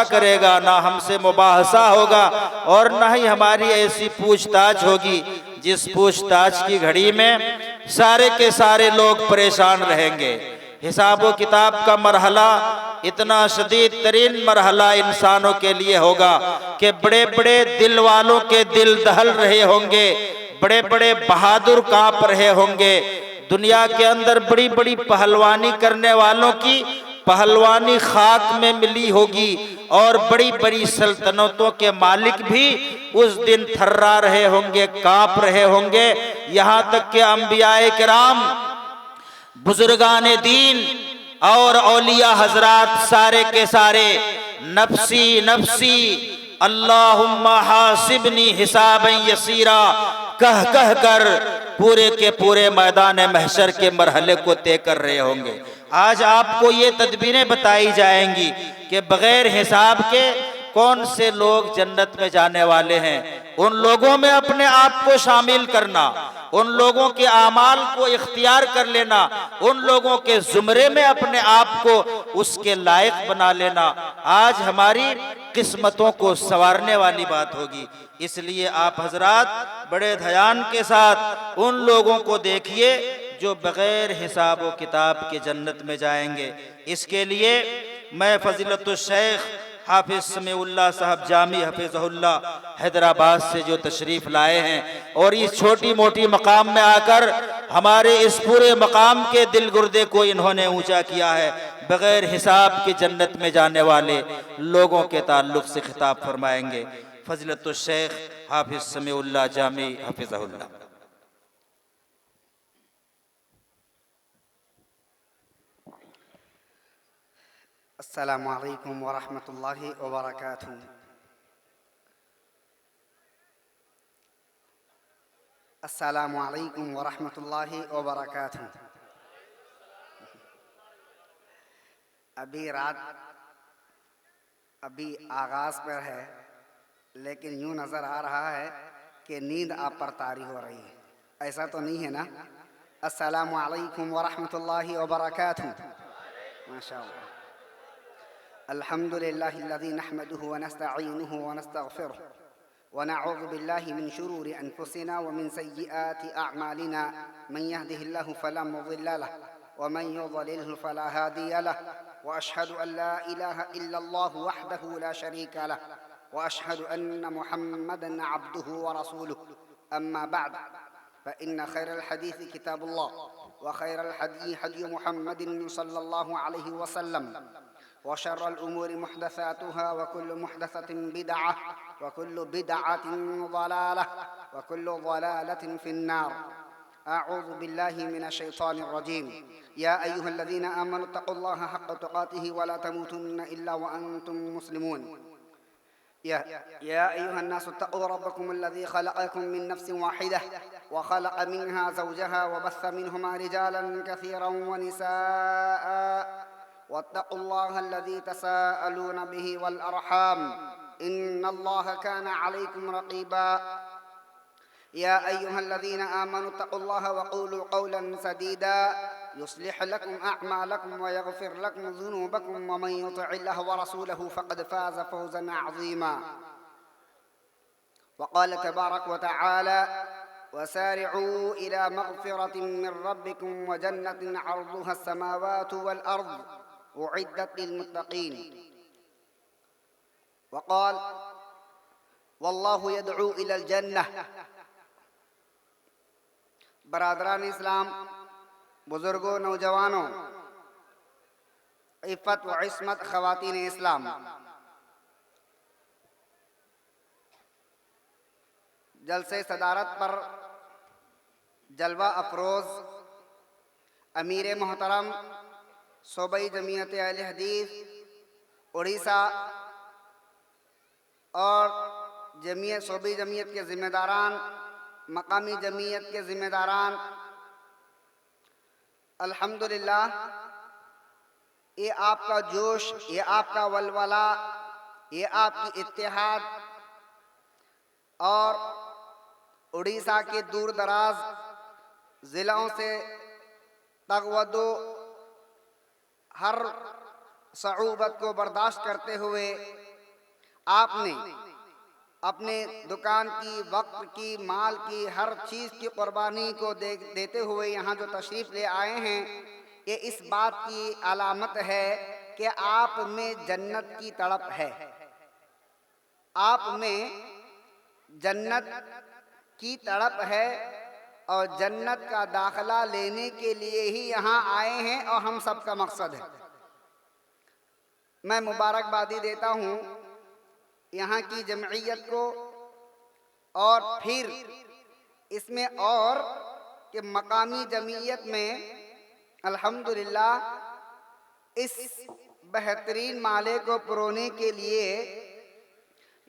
करेगा, ना हमसे मुबाहसा होगा और ना ही हमारी ऐसी पूछताछ होगी जिस पूछताछ की घड़ी में सारे के सारे लोग परेशान रहेंगे। हिसाब व किताब का मरहला इतना शदीद तरीन मरहला इंसानों के लिए होगा कि बड़े बड़े दिल वालों के दिल दहल रहे होंगे, बड़े बड़े बहादुर कांप रहे होंगे। दुनिया के अंदर बड़ी बड़ी पहलवानी करने वालों की पहलवानी खाक में मिली होगी और बड़ी बड़ी सल्तनतों के मालिक भी उस दिन थर्रा रहे होंगे, कांप रहे होंगे। यहाँ तक कि अंबियाए किराम, बुजुर्गाने दीन और औलिया हजरात सारे के सारे नफसी नफसी अल्लाहुम्मा हासिबनी हिसाबन यसीरा कह कह कर पूरे के पूरे मैदान महशर के मरहले को तय कर रहे होंगे। आज आपको ये तदबीरें बताई जाएंगी कि बगैर हिसाब के कौन से लोग जन्नत में जाने वाले हैं। उन लोगों में अपने आप को शामिल करना, उन लोगों के आमाल को इख्तियार कर लेना, उन लोगों के जुमरे में अपने आप को उसके लायक बना लेना आज हमारी किस्मतों को संवारने वाली बात होगी। इसलिए आप हजरात बड़े ध्यान के साथ उन लोगों को देखिए जो बगैर हिसाब व किताब के जन्नत में जाएंगे। इसके लिए मैं फजीलतुल शेख हाफिज समीउल्लाह साहब जामी हफिज़हुल्लाह हैदराबाद से जो तशरीफ़ लाए हैं और इस छोटी मोटी मकाम में आकर हमारे इस पूरे मकाम के दिल गुर्दे को इन्होंने ऊंचा किया है। बगैर हिसाब के जन्नत में जाने वाले लोगों के ताल्लुक़ से खिताब फरमाएंगे फजीलतुल शेख हाफिज समीउल्लाह जामी हफिज़हुल्लाह। अस्सलामु अलैकुम वरहमतुल्लाहि वबरकातुहू। अस्सलामु अलैकुम वरहमतुल्लाहि वबरकातुहू। अभी आगाज़ पर है, लेकिन यूँ नज़र आ रहा है कि नींद आप पर तारी हो रही है। ऐसा तो नहीं है ना? अस्सलामु अलैकुम वरहमतुल्लाहि वबरकातुहू। माशाअल्लाह। अल्हम्दुलिल्लाहिल्लज़ी नहमदुहु व नस्तईनुहु व नस्तगफिरुहु व नऊज़ु बिल्लाहि मिन शुरूरि अनफुसिना व मिन सय्यिआति अअमालिना मन यहदिहिल्लाहु फला मुज़िल्ल लहु व मन युज़लिल्हु फला हादिय लहु व अशहदु अन ला इलाहा इल्लल्लाहु वहदहु ला शरीका लहु व अशहदु अन्न मुहम्मदन अब्दुहु व रसूलुहु। अम्मा बअद फ़इन्न खैरल हदीस किताबुल्लाह व खैरल हदी हदी मुहम्मदिन सल्लल्लाहु अलैहि वसल्लम व शर्रल उमूरि मुहदसातुहा व कुल्लु मुहदसतिन बिदअह व कुल्लु बिदअतिन ज़लालह व कुल्लु ज़लालतिन फिन्नार। अऊज़ु बिल्लाहि मिनश शैतानिर रजीम। या अय्युहल्लज़ीना आमनु तक़ुल्लाहा हक़्क़ तुक़ातिहि व ला तमूतुन्ना इल्ला व अंतुम मुस्लिमून। या अय्युहन्नासु इत्तक़ू रब्बकुमुल्लज़ी ख़लक़कुम मिन नफ़्सिन वाहिदह व ख़लक़ मिन्हा ज़ौजहा व बस्स मिन्हुमा रिजालन कसीरन व निसाअ वत्तक़ुल्लाह अल्लज़ी तसाअलून बिही वल अरहाम इन्नल्लाह कान अलैकुम रक़ीबा। या अय्युहल्लज़ीना आमनु इत्तक़ुल्लाह व क़ूलू क़ौलन सदीदा युस्लिह लकुम अअमालकुम व यग़फिर लकुम ज़ुनूबकुम व मन युतिइल्लाह व रसूलहु फ़क़द फ़ाज़ फ़ौज़न अज़ीमा। व क़ाल तबारक व तआला वसारिऊ इला मग़फ़िरतिन मिन रब्बिकुम व जन्नतिन अर्ज़ुहा अस्समावातु वल अर्ज़ उइद्दत लिलमुत्तक़ीन। व क़ाल वल्लाहु यदऊ इलल जन्नह। बरादरान इस्लाम, बुजुर्गों, नौजवानों, इफ़्फ़त व इस्मत ख़वातीन इस्लाम, जलसे सदारत पर जलवा अफरोज़ अमीर मोहतरम सूबाई जमीयत अहले हदीस उड़ीसा और सूबाई जमीयत के ज़िम्मेदारान, मकामी जमीयत के ज़िम्मेदारान, अल्हम्दुलिल्लाह ये आपका जोश, ये आपका वलवला, ये आपकी इत्तेहाद और उड़ीसा के दूर दराज ज़िलों से तगवदो हर सऊबत को बर्दाश्त करते हुए आपने अपने दुकान की, वक्त की, माल की, हर चीज़ की कुर्बानी को देते हुए यहाँ जो तशरीफ़ ले आए हैं, ये इस बात की अलामत है कि आप में जन्नत की तड़प है, आप में जन्नत की तड़प है और जन्नत का दाखिला लेने के लिए ही यहाँ आए हैं और हम सब का मकसद है। मैं मुबारकबादी देता हूँ यहाँ की जमईयत को और फिर इसमें और कि मकामी जमईयत में अल्हम्दुलिल्लाह इस बेहतरीन माले को पुरोने के लिए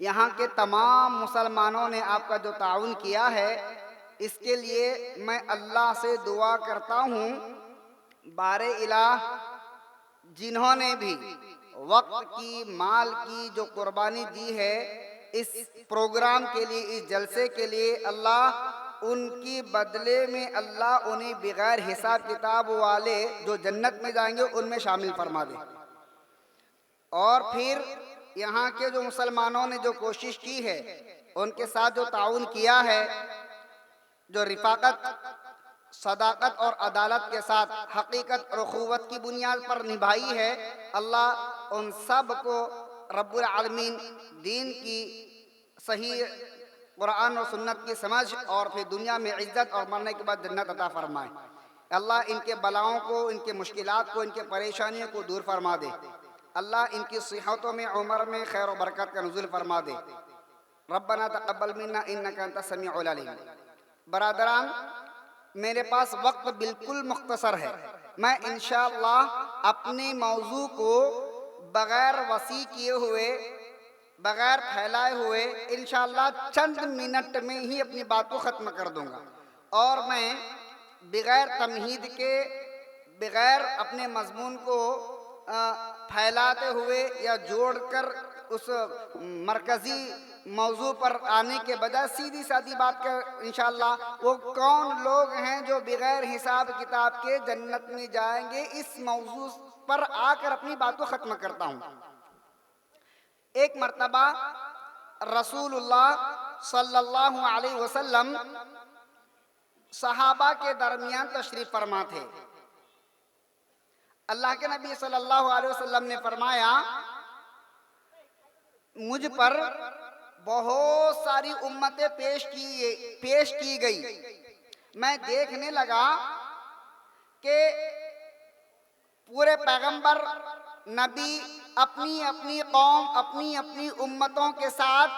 यहाँ के तमाम मुसलमानों ने आपका जो ताउन किया है, इसके लिए मैं अल्लाह से दुआ करता हूँ बारे इलाह जिन्होंने भी वक्त की, माल की जो कुर्बानी दी है इस प्रोग्राम के लिए, इस जलसे के लिए, अल्लाह उनकी बदले में अल्लाह उन्हें बगैर हिसाब किताब वाले जो जन्नत में जाएंगे उनमें शामिल फरमा दे। और फिर यहाँ के जो मुसलमानों ने जो कोशिश की है, उनके साथ जो ताउन किया है, जो रिफाकत, सदाकत और अदालत के साथ हकीकत और अखुवत की बुनियाद पर निभाई है, अल्लाह उन सब को रब्बुल आलमीन दीन की सही कुरान और सुन्नत की समझ और फिर दुनिया में इज्जत और मरने के बाद जन्नत अता फरमाए। अल्लाह इनके बलाओं को, इनके मुश्किलात को, इनके परेशानियों को दूर फरमा दे। अल्लाह इनकी सेहतों में, उम्र में खैर और बरकत का नुज़ुल फरमा दे। रब्बना तक़ब्बल मिन्ना इन्नका अंतस समीउल अलीम। बरादरान, मेरे पास वक्त बिल्कुल मुख्तसर है। मैं इंशाअल्लाह अपने मौजू को बग़ैर वसी किए हुए, बग़ैर फैलाए हुए इंशाअल्लाह चंद मिनट में ही अपनी बात को ख़त्म कर दूंगा और मैं बग़ैर तमहीद के, बग़ैर अपने मज़मून को फैलाते हुए या जोड़कर उस मरकज़ी मौजू पर आने के बजाय सीधी सादी बात कर इंशाअल्लाह, वो कौन लोग हैं जो बग़ैर हिसाब किताब के जन्नत में जाएंगे, इस मौजू पर आकर अपनी बात को ख़त्म करता हूँ। एक मर्तबा रसूलुल्लाह सल्लल्लाहु अलैहि वसल्लम सहाबा के दरमियान तशरीफ़ फरमा थे। अल्लाह के नबी सल्लल्लाहु अलैहि वसल्लम ने फरमाया, मुझ पर बहुत सारी उम्मतें पेश की गई। मैं देखने लगा कि पूरे पैगंबर नबी अपनी अपनी कौम, अपनी अपनी उम्मतों के साथ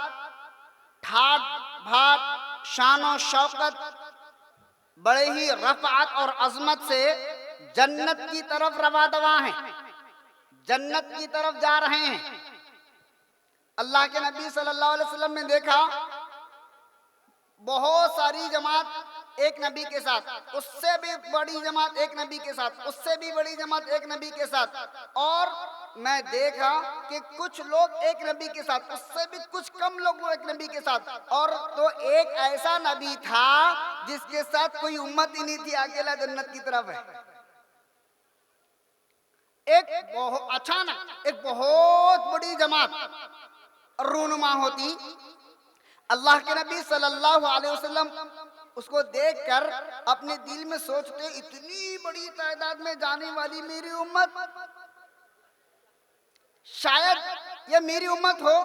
ठाट भाट, शान और शौकत, बड़े ही रफ़अत और अज़मत से जन्नत की तरफ रवा दवा हैं, जन्नत की तरफ जा रहे हैं। अल्लाह के नबी सल्लल्लाहु अलैहि वसल्लम ने देखा बहुत सारी जमात एक नबी के साथ, उससे भी बड़ी जमात एक नबी के साथ, उससे भी बड़ी जमात एक नबी के साथ, और मैं देखा कि कुछ लोग एक नबी के साथ, उससे भी कुछ कम लोग एक नबी के साथ, और तो एक ऐसा नबी था जिसके साथ कोई उम्मत ही नहीं थी, अकेला जन्नत की तरफ है। अचानक एक बहुत बड़ी जमात रूनुमा होती। अल्लाह के नबी सल्लल्लाहु अलैहि वसल्लम उसको देखकर अपने दिल में सोचते, इतनी बड़ी तादाद में जाने वाली मेरी उम्मत, शायद ये मेरी उम्मत हो।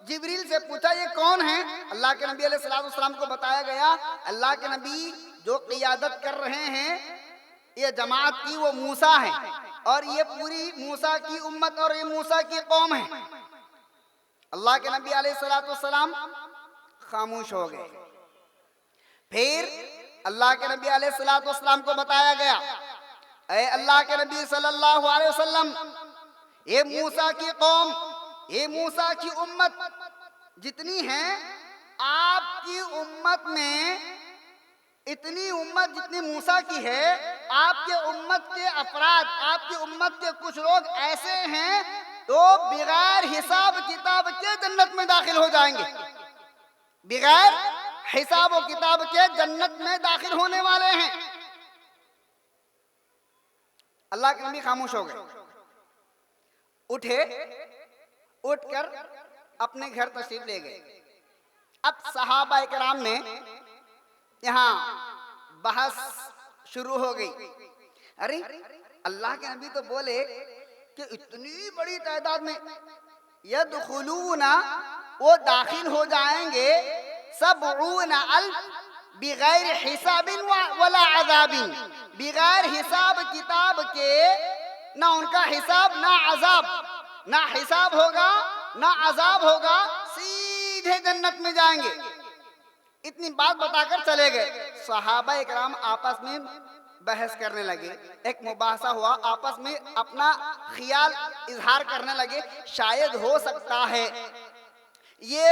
जिब्रील से पूछा, ये कौन है? अल्लाह के नबी अलैहिस्सलाम को बताया गया, अल्लाह के नबी जो क़ियादत कर रहे हैं ये जमात की, वो मूसा है, और ये पूरी मूसा की उम्मत और ये मूसा की कौम है। अल्लाह के नबी अलैहिस्सलाम खामोश हो गए। फिर अल्लाह के नबी अलैहिस्सलाम को बताया गया, ऐ अल्लाह के नबी सल्लल्लाहु अलैहि वसल्लम, ये मूसा की कौम, ये मूसा की उम्मत जितनी है, आपकी उम्मत में इतनी उम्मत जितनी मूसा की है, आपके उम्मत के अफराद, आपकी उम्मत के कुछ लोग ऐसे हैं तो बगैर हिसाब किताब के जन्नत में दाखिल हो जाएंगे, बगैर हिसाब और किताब के जन्नत में दाखिल होने वाले हैं। अल्लाह के नबी खामोश हो गए, उठे, उठकर अपने घर तशरीफ ले गए। अब सहाबा इकराम में यहाँ बहस शुरू हो गई। अरे अल्लाह के नबी तो बोले कि इतनी बड़ी तादाद में यदखुलूना, वो दाखिल हो जाएंगे, सबऊना अल्फ बिगैर हिसाबिन वला अज़ाबिन, बिगैर हिसाब किताब के, ना उनका हिसाब ना अजाब, ना हिसाब होगा ना अजाब होगा, सीधे जन्नत में जाएंगे। इतनी बात बताकर चले गए। सहाबा इकराम आपस में बहस करने लगे, एक मुबाहसा हुआ, आपस में अपना ख्याल इजहार करने लगे। शायद हो सकता है ये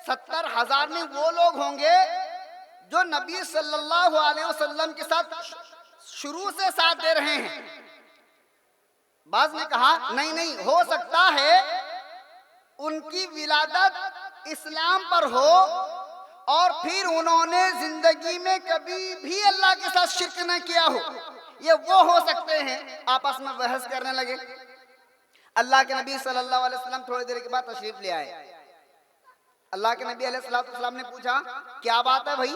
70,000 में वो लोग होंगे जो नबी सल्लल्लाहु अलैहि वसल्लम के साथ शुरू से साथ दे रहे हैं। बाज़ ने कहा नहीं नहीं, हो सकता है उनकी विलादत इस्लाम पर हो और फिर उन्होंने जिंदगी में कभी भी अल्लाह के साथ शिर्क न किया हो, ये वो हो सकते हैं। आपस में बहस करने लगे। अल्लाह के नबी सल्लल्लाहु अलैहि वसल्लम थोड़ी देर के बाद तशरीफ ले आए। अल्लाह के नबी अलैहिस्सलाम ने पूछा क्या बात है भाई,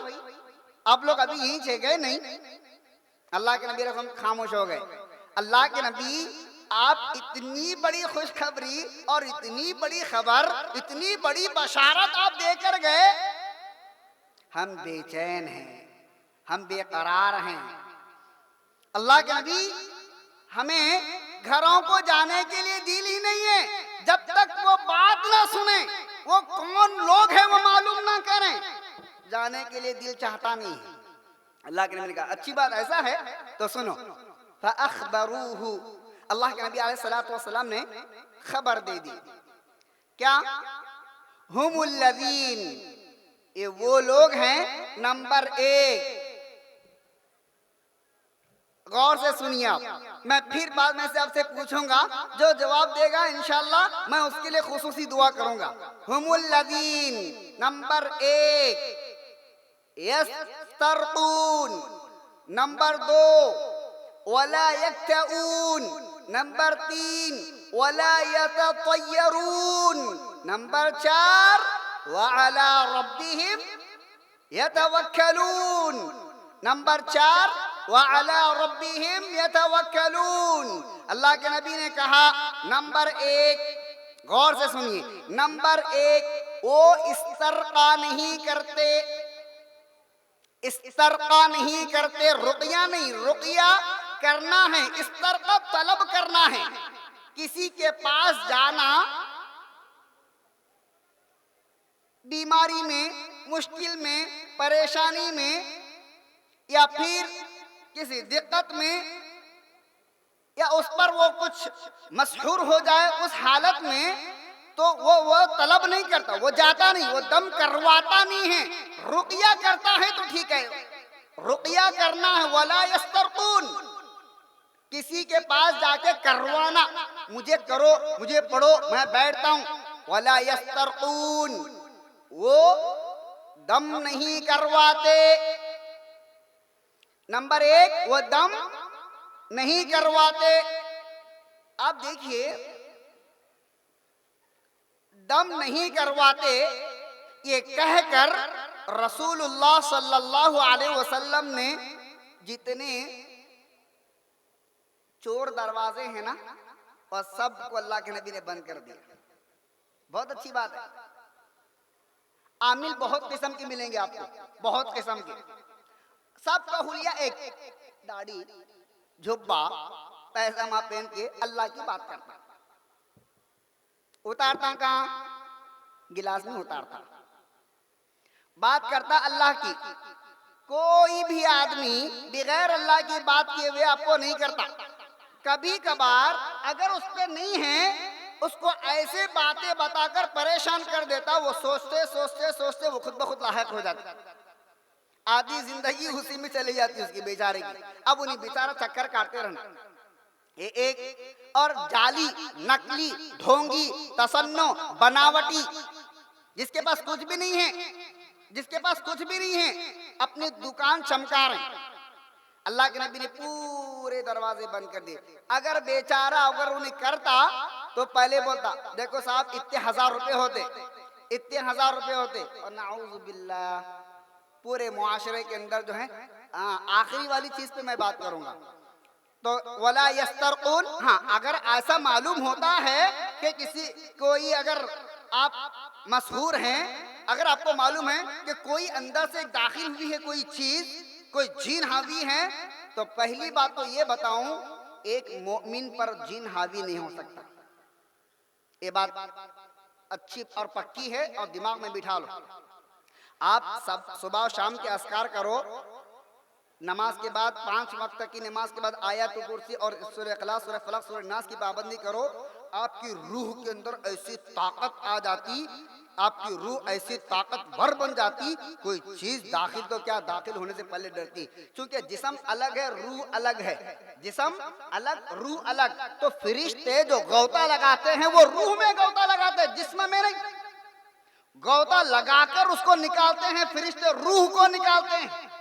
आप लोग अभी यहीं से गए नहीं? अल्लाह के नबी अलैहिस्सलाम खामोश हो गए। अल्लाह के नबी, आप इतनी बड़ी खुशखबरी और इतनी बड़ी खबर, इतनी बड़ी बशारत आप देकर गए, हम बेचैन हैं, हम बेकरार हैं। अल्लाह के नबी हमें घरों को जाने के लिए दिल ही नहीं है, जब तक वो बात ना सुने, वो कौन लोग हैं वो मालूम ना करें, जाने के लिए दिल चाहता नहीं है। अल्लाह के नबी ने कहा अच्छी बात ऐसा है तो सुनो। फअख़बरूहु, अल्लाह के नबी अलैहिस्सलातु वस्सलाम ने खबर दे दी। क्या? हुमुल्लज़ीन, ये वो लोग हैं, नंबर 1, गौर से सुनिए आप, मैं फिर बाद में से आपसे पूछूंगा, जो जवाब देगा इंशाअल्लाह मैं उसके लिए खुसूसी दुआ करूंगा। हुमुल्लज़ीन, नंबर 1, यस्तरक़ून, नंबर 2, वला यक्तऊन, नंबर 3, वला यततय्यरून, नंबर 4, वअला रब्बिहिम यतवक्कलून, नंबर 4, वअला रब्बिहिम यतवक्कलून। अल्लाह के नबी ने कहा नंबर 1, गौर से सुनिए, नंबर 1, वो इस्तरका नहीं करते, इस्तरका नहीं करते, रुक़या नहीं, रुक़या करना है, इस्तरका तलब करना है, किसी के पास जाना बीमारी में, मुश्किल में, परेशानी में, या फिर किसी दिक्कत में, या उस पर वो कुछ मशहूर हो जाए उस हालत में, तो वो तलब नहीं करता, वो जाता नहीं, वो दम करवाता नहीं है। रुक़या करता है तो ठीक है, रुक़या करना है। वला यस्तरक़ून, किसी के पास जाके करवाना, मुझे करो, मुझे पढ़ो, मैं बैठता हूँ। वला यस्तरक़ून, वो दम नहीं करवाते। नंबर 1, वो दम नहीं करवाते। आप देखिए, दम नहीं करवाते ये कहकर रसूलुल्लाह सल्लल्लाहु अलैहि वसल्लम ने जितने चोर दरवाजे हैं ना, और सबको अल्लाह के नबी ने बंद कर दिया। बहुत अच्छी बात है। आमिल बहुत किस्म के मिलेंगे आपको, बहुत किस्म के, सबका हुलिया एक, दाढ़ी, झुब्बा, पैजामा पहन के अल्लाह की बात करता, उतारता कहाँ? गिलास में उतारता, बात करता अल्लाह की। कोई भी आदमी बगैर अल्लाह की बात किए हुए आपको नहीं करता। कभी कभार अगर उस पे नहीं है, उसको ऐसे बातें बताकर परेशान कर देता, वो सोचते सोचते सोचते वो खुद ब खुद लायक हो जाता, आधी जिंदगी उसी में चली जाती उसकी बेचारे की। अब उन्हें बेचारा चक्कर काटते रहना, एक और जाली, नकली, ढोंगी, तसन्नो, बनावटी, जिसके पास कुछ भी नहीं है, जिसके पास कुछ भी नहीं है, अपनी दुकान चमका रहे। अल्लाह के नबी ने पूरे दरवाजे बंद कर दिए। अगर बेचारा अगर उन्हें करता तो पहले बोलता देखो साहब इतने 1000 रुपए होते, इतने 1000 रुपए होते, और नाऊज़ु बिल्लाह पूरे मुआशरे के अंदर जो है आखिरी वाली चीज पे मैं बात करूंगा। तो वला यस्तरकून, हाँ अगर ऐसा मालूम होता है कि किसी कोई अगर आप मशहूर हैं, अगर आपको मालूम है कि कोई अंदर से दाखिल हुई है कोई चीज, कोई जीन हावी है, तो पहली बात तो ये बताऊं एक मोमिन पर जीन हावी नहीं हो सकता। ये बात अच्छी और पक्की है और दिमाग में बिठा लो। आप सब सुबह और शाम के अस्कार करो, नमाज के बाद 5 वक्त की नमाज के बाद आयत कुर्सी और सूरह इखलास, सूरह फलक, सूरह नास की पाबंदी करो, आपकी रूह के अंदर ऐसी ताकत आ जाती, आपकी रूह ऐसी ताकतवर बन जाती, कोई चीज दाखिल तो क्या दाखिल होने से पहले डरती। क्योंकि जिस्म अलग है, रूह अलग है, जिस्म अलग रूह अलग। तो फरिश्ते जो गौता लगाते हैं वो रूह में गौता लगाते हैं, जिस्म में नहीं। गौता लगाकर उसको निकालते हैं फरिश्ते, रूह को निकालते हैं।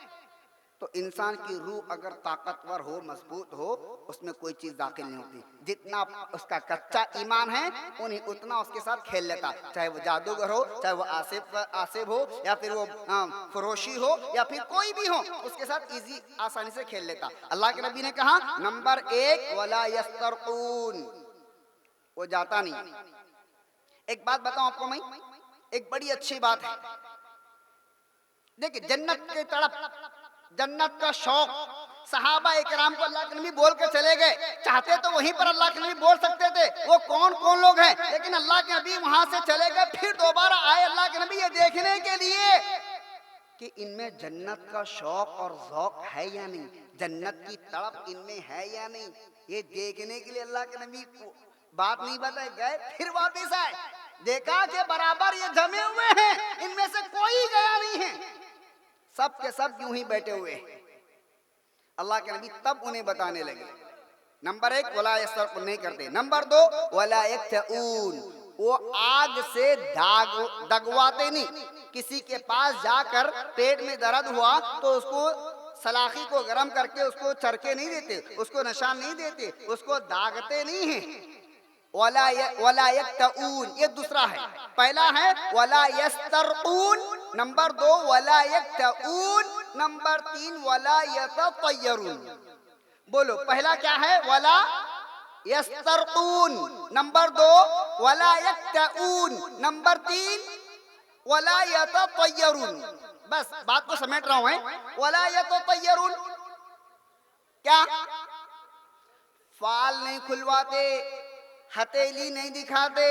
तो इंसान की रूह अगर ताकतवर हो, मजबूत हो, उसमें कोई चीज दाखिल नहीं होती। जितना उसका कच्चा ईमान है उन्हीं उतना उसके साथ खेल लेता, चाहे वो जादूगर हो, चाहे वो आसिफ हो, या फिर वो फरोशी हो, या फिर कोई भी हो, उसके साथ इजी आसानी से खेल लेता। अल्लाह के नबी ने कहा नंबर 1 वला यस्तरकून, वो जाता नहीं। एक बात बताऊं आपको मैं, एक बड़ी अच्छी बात है। देखिए जन्नत की तड़प, जन्नत का शौक, सहाबा इकराम को अल्लाह के नबी बोल के चले गए। चाहते तो वहीं पर अल्लाह के नबी बोल सकते थे वो कौन कौन लोग हैं, लेकिन अल्लाह के नबी वहां से चले गए। फिर दोबारा आए अल्लाह के नबी ये देखने के लिए कि इनमें जन्नत का शौक और ज़ौक है या नहीं, जन्नत की तड़प इनमें है या नहीं, ये देखने के लिए अल्लाह के नबी बात नहीं बताए गए। फिर वापिस आए, देखा कि बराबर ये जमे हुए हैं, इनमें से कोई गया नहीं है, सब के सब यूं ही बैठे हुए हैं। अल्लाह के नबी तब उन्हें बताने लगे नंबर 1 वला यस्तरकून नहीं करते, नंबर 2 वला यक्तऊन, वो आग से दगवाते नहीं। किसी के पास जाकर पेट में दर्द हुआ तो उसको सलाखी को गर्म करके उसको चरके नहीं देते, उसको निशान नहीं देते, उसको दागते नहीं है। वला यक्तऊन ये दूसरा है। पहला है वला यस्तरकून, नंबर 2 वला यक्तऊन, नंबर 3 वला यततय्यरून। बोलो पहला क्या है, वला यस्तरकून, नंबर 2 वला यक्तऊन, नंबर 3 वला यततय्यरून। बस बात को समेट रहा हूं। वला यततय्यरून क्या, फाल नहीं खुलवाते, हथेली नहीं दिखाते,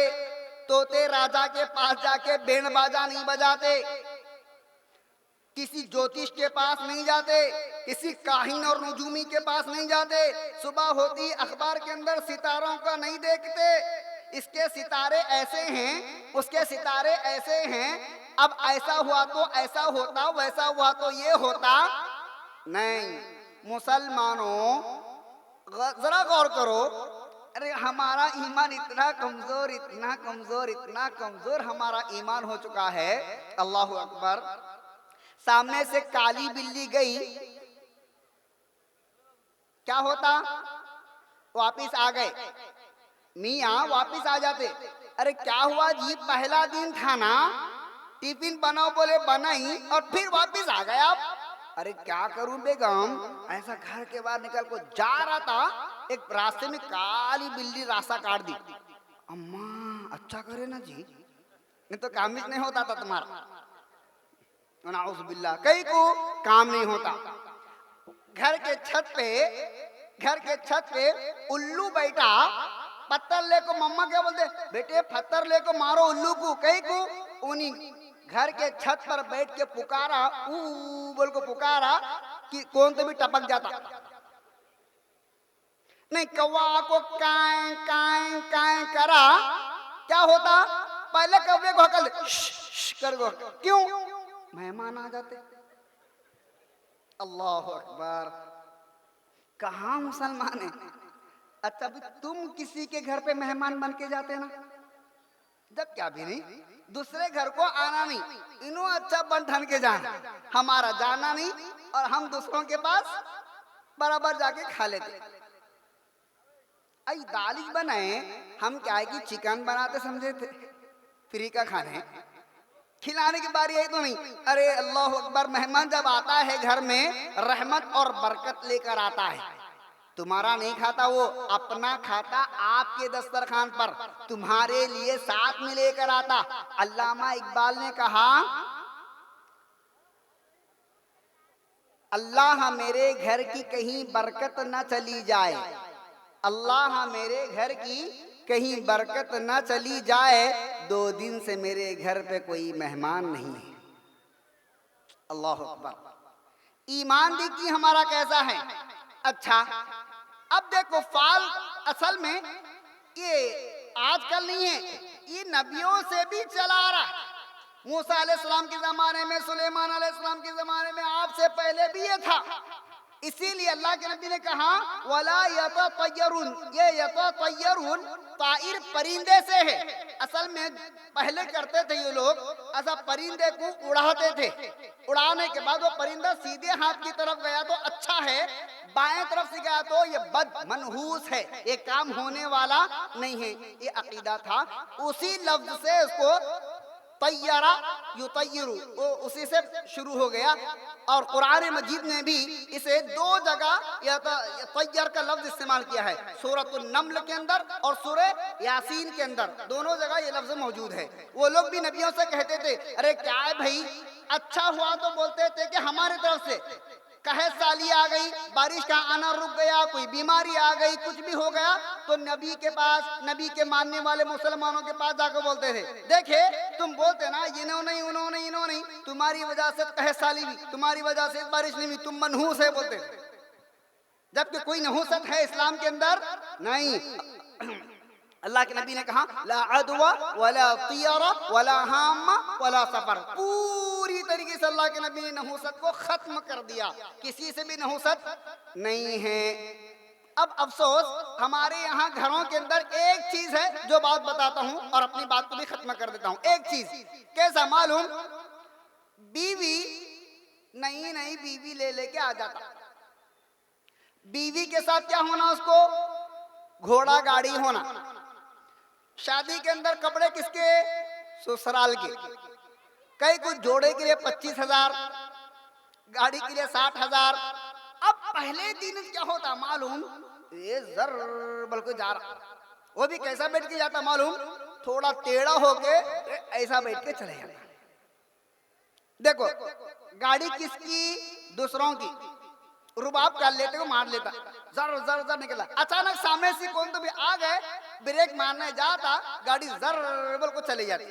तोते राजा के पास जाके बैंड बाजा नहीं बजाते, किसी ज्योतिष के पास नहीं जाते, किसी काहिन और नजूमी के पास नहीं जाते, सुबह होती अखबार के अंदर सितारों का नहीं देखते, इसके सितारे ऐसे हैं, उसके सितारे ऐसे हैं, अब ऐसा हुआ तो ऐसा होता, वैसा हुआ तो ये होता। नहीं मुसलमानों जरा गौर करो, अरे हमारा ईमान इतना कमजोर, इतना कमजोर, इतना कमजोर हमारा ईमान हो चुका है। अल्लाह अकबर। सामने से काली बिल्ली गई, क्या होता, वापिस आ गए, मियाँ वापिस आ जाते। अरे क्या हुआ जी, पहला दिन था ना, टिफिन बनाओ बोले बनाई और फिर वापिस आ गए आप। अरे क्या करूं बेगम, ऐसा घर के बाहर निकल को जा रहा था, एक रास्ते में काली बिल्ली रास्ता काट दी। अम्मा अच्छा करे ना जी, नहीं तो काम नहीं होता था तुम्हारा। नाउज़ बिल्लाह, कहीं को काम नहीं होता। घर के छत पे उल्लू बैठा, पत्थर लेको, मम्मा क्या बोलते, बेटे पत्थर लेको मारो उल्लू को। कहीं को उन्हीं घर के छत पर बैठ के पुकारा, ऊ बोल को पुकारा कि कौन तो भी टपक जाता। नहीं कौवा को काए काए काए करा, क्या होता, पहले कौवे को हकल कर गो, क्यों, मेहमान आ जाते। अल्लाह अकबर, कहाँ मुसलमान है। अच्छा भी तुम किसी के घर पे मेहमान बन के जाते ना, जब क्या भी नहीं, दूसरे घर को आना नहीं, इन्हों अच्छा बन ठन के जाना, हमारा जाना नहीं, और हम दूसरों के पास बराबर जाके खा लेते। आई दालिश बनाए, हम क्या है कि चिकन बनाते समझे थे, फ्री का खाने, खिलाने की बारी आई तो नहीं। अरे अल्लाह अकबर, मेहमान जब आता है घर में रहमत और बरकत लेकर आता है। तुम्हारा नहीं खाता वो, अपना खाता आपके दस्तरखान पर, तुम्हारे लिए साथ में लेकर आता। अल्लामा इकबाल ने कहा, अल्लाह मेरे घर की कहीं बरकत न चली जाए, अल्लाह मेरे घर की कहीं बरकत न चली जाए, 2 दिन से मेरे घर पे कोई मेहमान नहीं है। अल्लाह अकबर। ईमान देखिए हमारा कैसा है। अच्छा, अब देखो फाल असल में ये आजकल नहीं है, ये नबियों से भी चला आ रहा। मूसा अलैहिस्सलाम के ज़माने में, सुलेमान अलैहिस्सलाम के ज़माने में, आपसे पहले भी ये था। इसीलिए अल्लाह के नबी ने कहा वला यततय्यरुन, ये यततय्यरुन ताइर परिंदे से है। असल में पहले करते थे ये लोग, ऐसा परिंदे को उड़ाते थे, उड़ाने के बाद वो परिंदा सीधे हाथ की तरफ गया तो अच्छा है, बाएं तरफ से गया तो ये बद मनहूस है, ये काम होने वाला नहीं है। ये अकीदा था। उसी लफ्ज से उसको तैयारा युतय्यरु, वो उसी से शुरू हो गया। और कुरान मजीद ने भी इसे 2 जगह तैयार का लफ्ज इस्तेमाल किया है, सूरतुन नम्ल के अंदर और सूरह यासीन के अंदर, दोनों जगह ये लफ्ज मौजूद है। वो लोग भी नबियों से कहते थे, अरे क्या है भाई, अच्छा हुआ तो बोलते थे कि हमारे तरफ से कहे साली आ गई, बारिश का आना रुक गया, कोई बीमारी आ गई, कुछ भी हो गया तो नबी के पास, नबी के मानने वाले मुसलमानों के पास जाकर बोलते थे, देखे तुम बोलते ना इन्होंने उन्होंने इन्होंने, तुम्हारी वजह से कहे साली भी, तुम्हारी वजह से बारिश नहीं हुई, तुम मनहूस है बोलते। जबकि कोई नहूसत है इस्लाम के अंदर नहीं। अल्लाह के नबी ने कहा ला अदवा वला तियारा वला हाम्मा वला सफर, पूरी तरीके से अल्लाह के नबी ने नहूसत को खत्म कर दिया, किसी से भी नहूसत नहीं है। अब अफसोस हमारे यहाँ घरों के अंदर एक चीज है जो बात बताता हूँ और अपनी बात को भी खत्म कर देता हूँ। एक चीज कैसा मालूम, बीवी नई बीवी ले लेके आ जाता, बीवी के साथ क्या होना, उसको घोड़ा गाड़ी होना। शादी के अंदर कपड़े किसके, ससुराल के। कई कुछ जोड़े के लिए 25,000, गाड़ी के लिए 60,000। अब पहले दिन क्या होता मालूम, ये जर बल्कि जा रहा, वो भी कैसा बैठ के जाता मालूम, थोड़ा टेढ़ा होके ऐसा बैठ के चले जाता। देखो गाड़ी किसकी, दूसरों की, रुबाब कर लेते को मार लेता, जर जर जर निकला। अचानक सामने से कौन तो भी आ गए, ब्रेक मारने जाता, गाड़ी जर बल को चली जाती।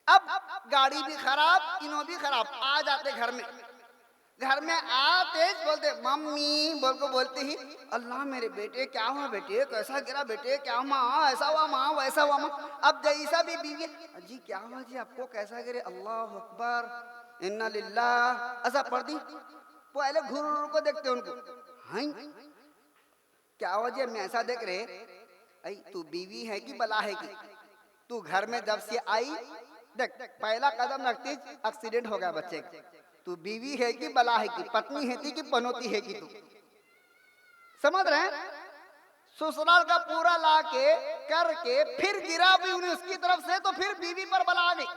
अब गाड़ी भी खराब, इन्हों भी खराब। आ जाते घर में, घर में आते बोलते मम्मी बोल को बोलते ही, अल्लाह मेरे बेटे क्या हुआ, बेटे कैसा गिरा, बेटे क्या माँ ऐसा हुआ, माँ वैसा हुआ माँ। अब जैसा भी बीवी, जी क्या हुआ जी आपको, कैसा गिरे, अल्लाह अकबर इन्ना लिल्लाह, ऐसा पढ़ दी। पहले घुर को देखते उनको, हाँ क्या हुआ जी, मैं ऐसा देख रहे, आई तू बीवी है कि बला है कि, तू घर में जब से आई देख पहला कदम रखती एक्सीडेंट हो गया बच्चे का, तू बीवी है कि बला है कि, पत्नी है कि पनौती है कि, तू समझ रहे हैं। ससुराल का पूरा ला के करके फिर गिरा भी उन्हें उसकी तरफ से, तो फिर बीवी पर बला आ गई।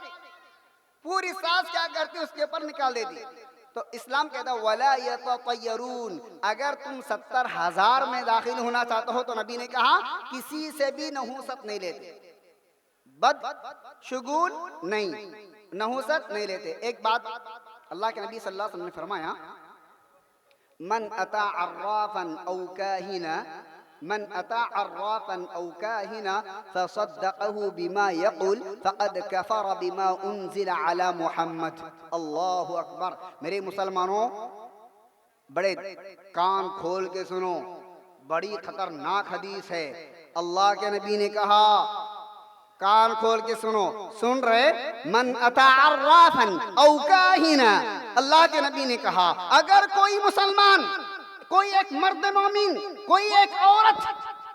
पूरी सास क्या करती उसके ऊपर निकाल देती। तो इस्लाम कहता वला यततय्यरून, अगर तुम 70,000 में दाखिल होना चाहते हो तो नबी ने कहा किसी से भी नहूसत नहीं लेते, बद शुगुल नहीं, नहूसत नहीं लेते। एक बात अल्लाह के नबी सल्लल्लाहु अलैहि वसल्लम ने फरमाया, मन अता अर्राफन औ काहिना, मन अता अर्राफन औ काहिना फसद्दक़हु बिमा यक़ुल फ़क़द कफ़र बिमा उन्ज़िल अला मुहम्मद। अल्लाहु अकबर। मेरे मुसलमानों बड़े कान खोल के सुनो, बड़ी खतरनाक हदीस है। अल्लाह के नबी ने कहा, कान खोल के सुनो, सुन रहे, मन अता अर्राफन औ काहिना, अल्लाह के नबी ने कहा अगर कोई मुसलमान, कोई एक मर्द मोमिन, कोई एक औरत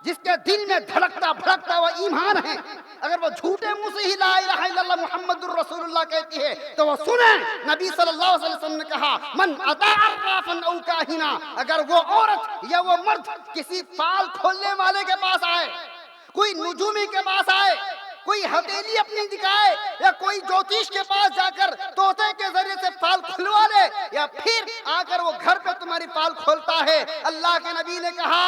जिसके दिल में धड़कता भड़कता हुआ ईमान है, अगर वो झूठे मुंह से ही ला इलाहा इल्लल्लाह मुहम्मदुर रसूलुल्लाह कहती है तो वो सुने। नबी सल्लल्लाहु अलैहि वसल्लम ने कहा, मन अता अर्राफन औ काहिना, अगर वो औरत या वो मर्द किसी फाल खोलने वाले के पास आए, कोई नुजूमी के पास आए, कोई हथेली अपनी दिखाए, या कोई ज्योतिष के पास जाकर तोते के जरिए से फाल खुलवा ले, या फिर आकर वो घर पे तुम्हारी फाल खोलता है, अल्लाह के नबी ने कहा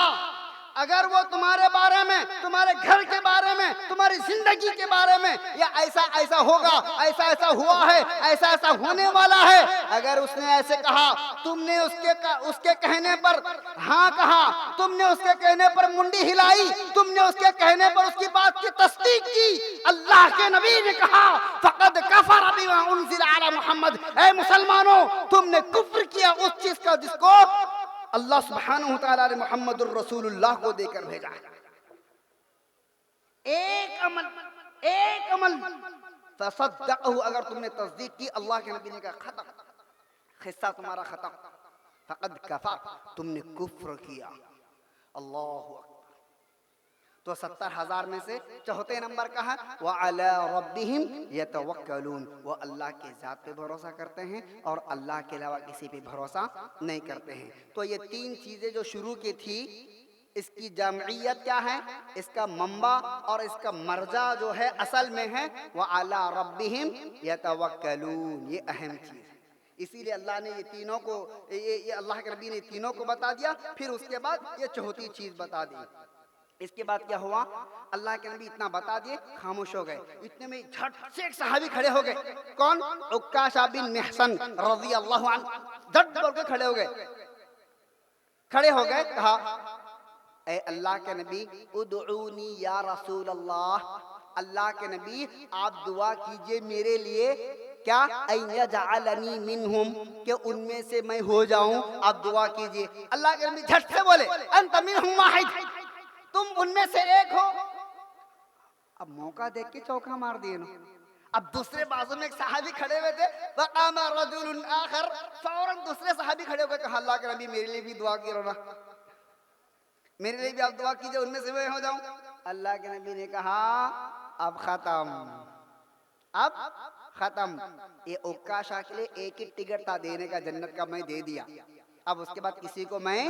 अगर वो तुम्हारे बारे में, तुम्हारे घर के बारे में, तुम्हारी जिंदगी के बारे में, या ऐसा ऐसा होगा, ऐसा ऐसा हुआ है, ऐसा ऐसा होने वाला है, अगर उसने ऐसे कहा, तुमने उसके कहने पर हाँ कहा, तुमने उसके कहने पर मुंडी हिलाई, तुमने उसके कहने पर उसकी बात की तस्दीक की, अल्लाह के नबी ने कहा फक़द कफ़र बिमा उन्ज़िल अला मुहम्मद, ऐ मुसलमानों तुमने कुफ्र किया उस चीज का जिसको अल्लाह सुब्हानहु व तआला ने मुहम्मदुर रसूलुल्लाह को देकर भेजा है। एक अमल फसद्दक़हु, अगर तुमने तस्दीक की, अल्लाह के नबी ने कहा खत्म, हिस्सा तुम्हारा खत्म, फक़द कफ़र, तुमने कुफ्र किया। अल्लाहु अकबर। तो 70,000 में से चौथे नंबर का है व अला रब्बिहिम यतवक्कलून, वो अल्लाह के ज़ात पे भरोसा करते हैं और अल्लाह के अलावा किसी पे भरोसा नहीं करते हैं। तो ये तीन चीज़ें जो शुरू की थी, इसकी जमइयत क्या है, इसका मंबा और इसका मर्जा जो है असल में है व अला रब्बिहिम यतवक्कलून, ये अहम चीज़ है। इसीलिए अल्लाह ने ये तीनों को, ये अल्लाह के नबी ने तीनों को बता दिया, फिर उसके बाद ये चौथी चीज़ बता दी। इसके बाद क्या हुआ, अल्लाह के नबी इतना बता दिए, खामोश हो गए। इतने में झट से एक सहाबी खड़े हो गए, कौन, उक्काशा बिन महसन रज़ी अल्लाहु अन्हु, झट बोल के खड़े हो गए, कहा ए अल्लाह के नबी उदऊनी या रसूल अल्लाह, अल्लाह के नबी आप दुआ कीजिए मेरे लिए, क्या अयजअलनी मिनहुम, कि उनमें से मैं हो जाऊं, आप दुआ कीजिए। अल्लाह के नबी झट से बोले अंत मिनहुम वाहिद, तुम उनमें से एक हो। अब मौका देख के चौका मार दिए ना। अब दूसरे बाजू में एक सहाबी खड़े हुए थे, वक़ाम रजुलुन आखर, फौरन दूसरे सहाबी खड़े होकर कहा अल्लाह के नबी मेरे लिए भी दुआ करो ना, मेरे लिए भी आप दुआ कीजिए, उनमें से मैं हो जाऊं। अल्लाह के नबी ने कहा अब खत्म, अब खत्म, ये उक्काशा के लिए एक ही टिकट था देने का, जन्नत का मैं दे दिया, अब उसके बाद किसी को मैं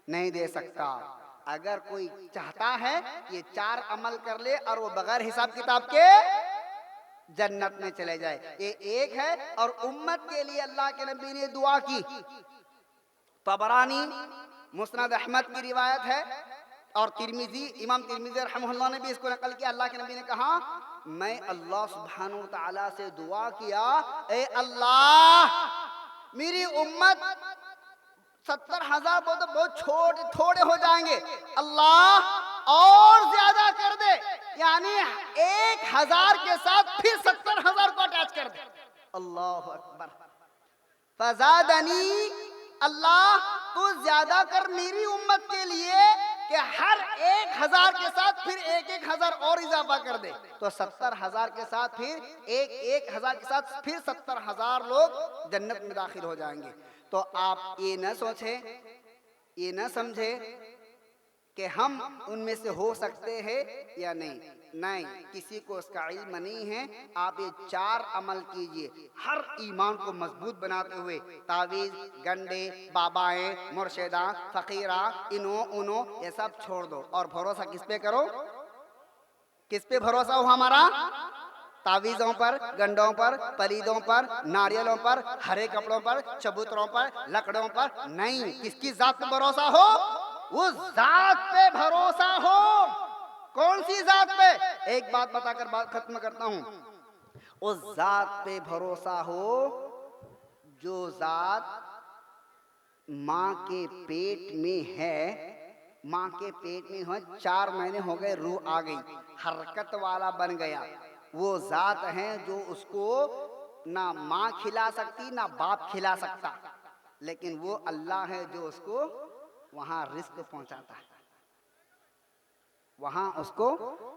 नहीं दे सकता। अगर कोई चाहता है ये 4 अमल कर ले और वो बगैर हिसाब किताब के जन्नत में चले जाए, ये एक है। और उम्मत के लिए अल्लाह के नबी ने दुआ की। तबरानी मुस्नद अहमद की रिवायत है और तिरमिजी, इमाम तिरमिजी रहमहुल्लाह ने भी इसको नकल किया। अल्लाह के नबी ने कहा मैं अल्लाह सुब्हानहु व तआला से दुआ किया, ए अल्लाह मेरी उम्मत 70,000 बहुत छोटे थोड़े हो जाएंगे, अल्लाह और ज्यादा कर दे, यानी 1,000 के साथ फिर 70,000 को अटैच कर दे। अल्लाह अकबर। फज़ादनी, अल्लाह तू ज्यादा कर मेरी उम्मत के लिए कि हर 1,000 के साथ फिर 1,000 और इजाफा कर दे, तो 70,000 के साथ फिर 1,000 के साथ फिर 70,000 लोग जन्नत में दाखिल हो जाएंगे। तो आप ये न सोचे, ये न समझे कि हम उनमें से हो सकते हैं या नहीं, किसी को उसका इल्म नहीं है। आप ये 4 अमल कीजिए, हर ईमान को मजबूत बनाते हुए, तावीज़, गंडे, बाबाएं, मुर्शिदा, फकीरा, इनो उनो ये सब छोड़ दो और भरोसा किस पे करो, किस पे भरोसा हो हमारा, तावीज़ों पर, गंडों पर, पलीदों पर, नारियलों पर, हरे कपड़ों पर, चबूतरों पर, लकड़ों पर नहीं, किसकी जात पे भरोसा हो, उस जात पे भरोसा हो। कौन सी जात पे, एक बात बताकर बात खत्म करता हूं, उस जात पे भरोसा हो जो जात माँ के पेट में है, माँ के पेट में हो 4 महीने हो गए, रूह आ गई, हरकत वाला बन गया, वो जात है जो उसको ना माँ खिला सकती ना बाप खिला सकता, लेकिन वो अल्लाह है जो उसको वहां रिस्क पहुंचाता है, वहां उसको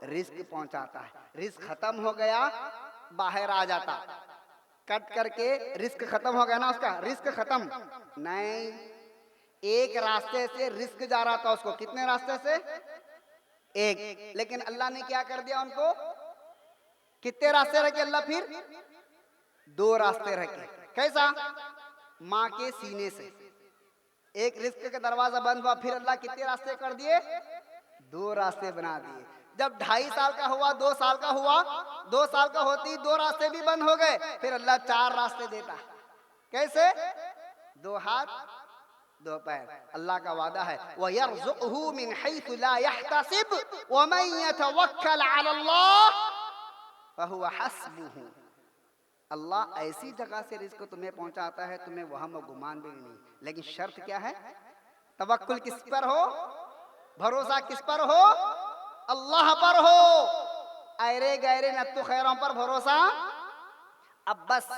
रिस्क पहुंचाता है। रिस्क खत्म हो गया बाहर आ जाता, कट करके रिस्क खत्म हो गया ना, उसका रिस्क खत्म नहीं, एक रास्ते से रिस्क जा रहा था उसको, कितने रास्ते से, एक, लेकिन अल्लाह ने क्या कर दिया उनको, कितने रास्ते रखे अल्लाह फिर? 2 रास्ते रखे। कैसा? माँ के सीने से एक रिस्क का दरवाजा बंद हुआ, फिर अल्लाह कितने रास्ते कर दिए? 2 रास्ते बना दिए। जब 2.5 साल का हुआ, 2 साल का हुआ, 2 साल का होती 2 रास्ते भी बंद हो गए, फिर अल्लाह 4 रास्ते देता। कैसे? 2 हाथ 2 पैर। अल्लाह का वादा है, वयर्ज़ुक़हु मिन हैसु ला यहतसिब व मन यतवक्कल अला अल्लाह फहुव हस्बुहु। अल्लाह ऐसी जगह से रिज़्क तुम्हें पहुंचाता है, तुम्हें वहम व गुमान भी नहीं। लेकिन शर्त क्या है? तवक्कुल किस पर हो? भरोसा किस पर हो? अल्लाह पर हो। ऐरे गैरे नत्तु खैरों पर भरोसा। अब बस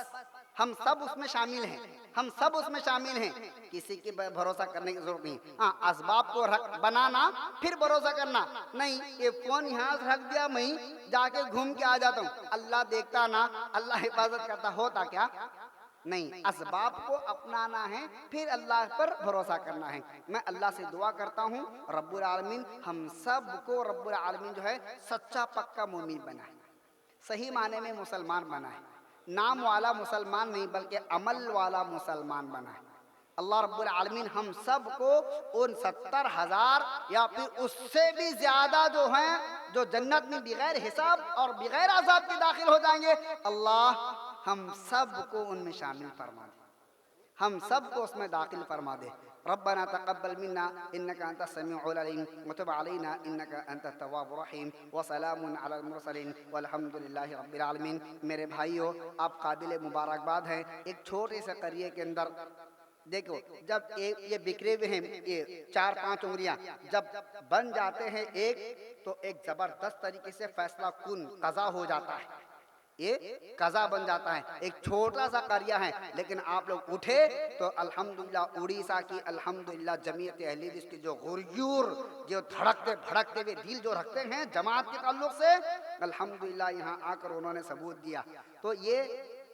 हम सब उसमें शामिल हैं, हम सब उसमें शामिल हैं, किसी की भरोसा करने की जरूरत नहीं। हाँ, असबाब को बनाना फिर भरोसा करना नहीं। ये फोन यहाँ रख दिया, मैं जाके घूम के आ जाता हूँ, अल्लाह देखता ना, अल्लाह हिफाजत करता, होता क्या? नहीं, असबाब को अपनाना है, फिर अल्लाह पर भरोसा करना है। मैं अल्लाह से दुआ करता हूँ, रब्बुल आलमीन हम सब को रब्बुल आलमीन जो है सच्चा पक्का मोमिन बनाए, सही माने में मुसलमान बनाए। नाम वाला मुसलमान नहीं बल्कि अमल वाला मुसलमान बनाए। अल्लाह रब्बुल आलमीन हम सब को उन 70,000 या फिर उससे भी ज्यादा जो हैं, जो जन्नत में बगैर हिसाब और बगैर अज़ाब के दाखिल हो जाएंगे, अल्लाह हम सब को उनमें शामिल फरमा दे, हम सब को उसमें दाखिल फरमा दे। रब्बना तक़ब्बल मिन्ना इन्नका अंतस समीउल अलीम व तुब अलैना इन्नका अंतत तव्वाबुर रहीम व सलामुन अलल मुरसलीन वल्हम्दुलिल्लाहि रब्बिल आलमीन। मेरे भाइयों, आप काबिल मुबारकबाद हैं। एक छोटे से करिए के अंदर देखो, जब ये बिखरे हुए हैं, ये 4-5 उंगलियां जब बन जाते हैं एक, तो एक जबरदस्त तरीके से फैसला कुन कज़ा हो जाता है, ये कज़ा बन जाता है। एक छोटा सा करिया है, लेकिन आप लोग उठे तो अल्हम्दुलिल्लाह उड़ीसा की अल्हम्दुलिल्लाह जमीयत अहले हदीस की जो गुर्जूर, जो धड़कते भड़कते हुए दिल जो रखते हैं जमात के ताल्लुक से, अल्हम्दुलिल्लाह यहाँ आकर उन्होंने सबूत दिया। तो ये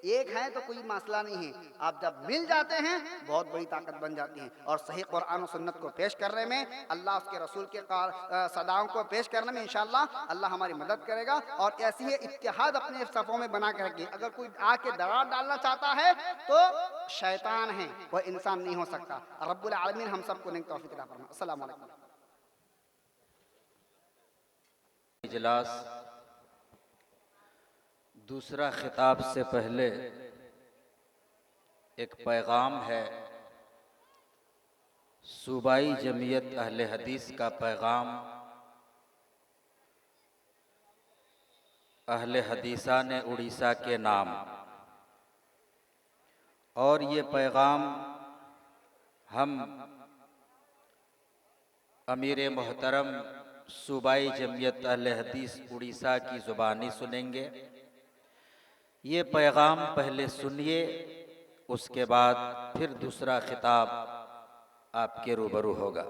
एक है तो कोई मसला नहीं है, आप जब मिल जाते हैं बहुत बड़ी ताकत बन जाती है। और सही कुरान और सुन्नत को पेश करने में, अल्लाह उसके रसूल के सदाओं को पेश करने में इंशाअल्लाह अल्लाह हमारी मदद करेगा। और ऐसी ही इत्तेहाद अपने सफ़ों में बना कर रखिए। अगर कोई आके दरार डालना चाहता है तो शैतान है, वह इंसान नहीं हो सकता। रब्बुल आलमीन हम सबको नेक तौफीक अता फरमाए। अस्सलाम वालेकुम। इजलास दूसरा खिताब से पहले एक पैगाम है, सूबाई जमीयत अहले हदीस का पैगाम अहले हदीसा ने उड़ीसा के नाम। और ये पैगाम हम अमीर मोहतरम सूबाई जमीयत अहले हदीस उड़ीसा की ज़ुबानी सुनेंगे। ये पैगाम पहले सुनिए, उसके बाद फिर दूसरा खिताब आपके रूबरू होगा।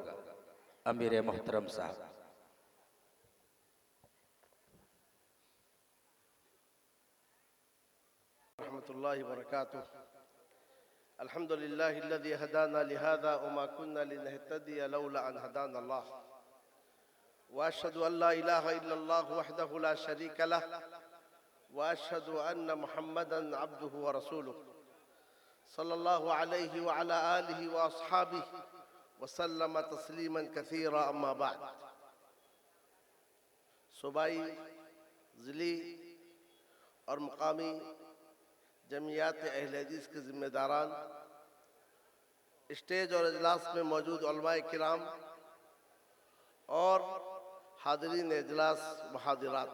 अमीर मोहतरम साहब। रहमतुल्लाहि व बरकातुहू। अल्हम्दुलिल्लाहिल्लज़ी हदाना लिहाज़ा व मा कुन्ना लिनहतदिया लौला अन हदाना अल्लाह व अशहदु अन ला इलाहा इल्लल्लाह वहदहु ला शरीका लह व अशहदु अन्न मुहम्मदन अब्दुहु व रसूलुहु सल्लल्लाहु अलैहि व अला आलिहि व अस्हाबिहि व सल्लम तस्लीमन कसीरा। अम्मा बाद। सूबाई, ज़िली और मुकामी जमियात अहले हदीस के ज़िम्मेदारान, स्टेज और इजलास में मौजूद उलमाए किराम और हाज़रीन इजलास व हाज़िरात,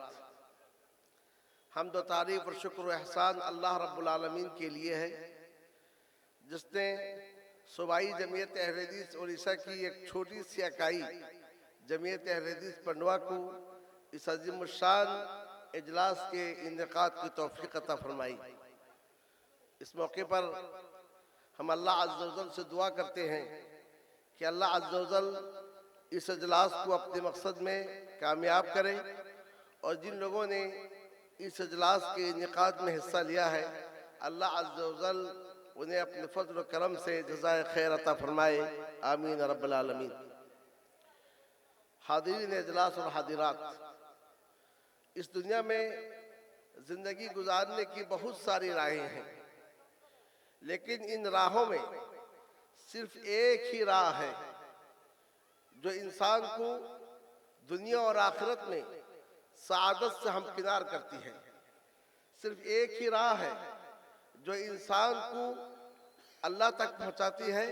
हम्द व तारीफ़ और शुक्र व एहसान अल्लाह रब्बुल आलमीन के लिए है, जिसने सूबाई जमीयत अहले हदीस उड़ीसा की एक छोटी सी इकाई जमीयत अहले हदीस पंडवा को इस अज़ीम शान इजलास के इनेकाद की तौफीक अता फरमाई। इस मौके पर हम अल्लाह अज़्ज़ व जल से दुआ करते हैं कि अल्लाह अज़्ज़ व जल इस इजलास को अपने मकसद में कामयाब करे, और जिन लोगों ने इस इजलास के इनेकाद में हिस्सा लिया है, अल्लाह अज़्ज़ व जल उन्हें अपने फज़ल व करम से जज़ाए खैर अता फरमाए। आमीन रब्बल आलमीन। हाज़रीन इजलास और हाज़िरात, इस दुनिया में जिंदगी गुजारने की बहुत सारी राहें हैं, लेकिन इन राहों में सिर्फ एक ही राह है जो इंसान को दुनिया और आखिरत में सआदत से हमकिनार करती है। सिर्फ एक ही राह है जो इंसान को अल्लाह तक पहुंचाती है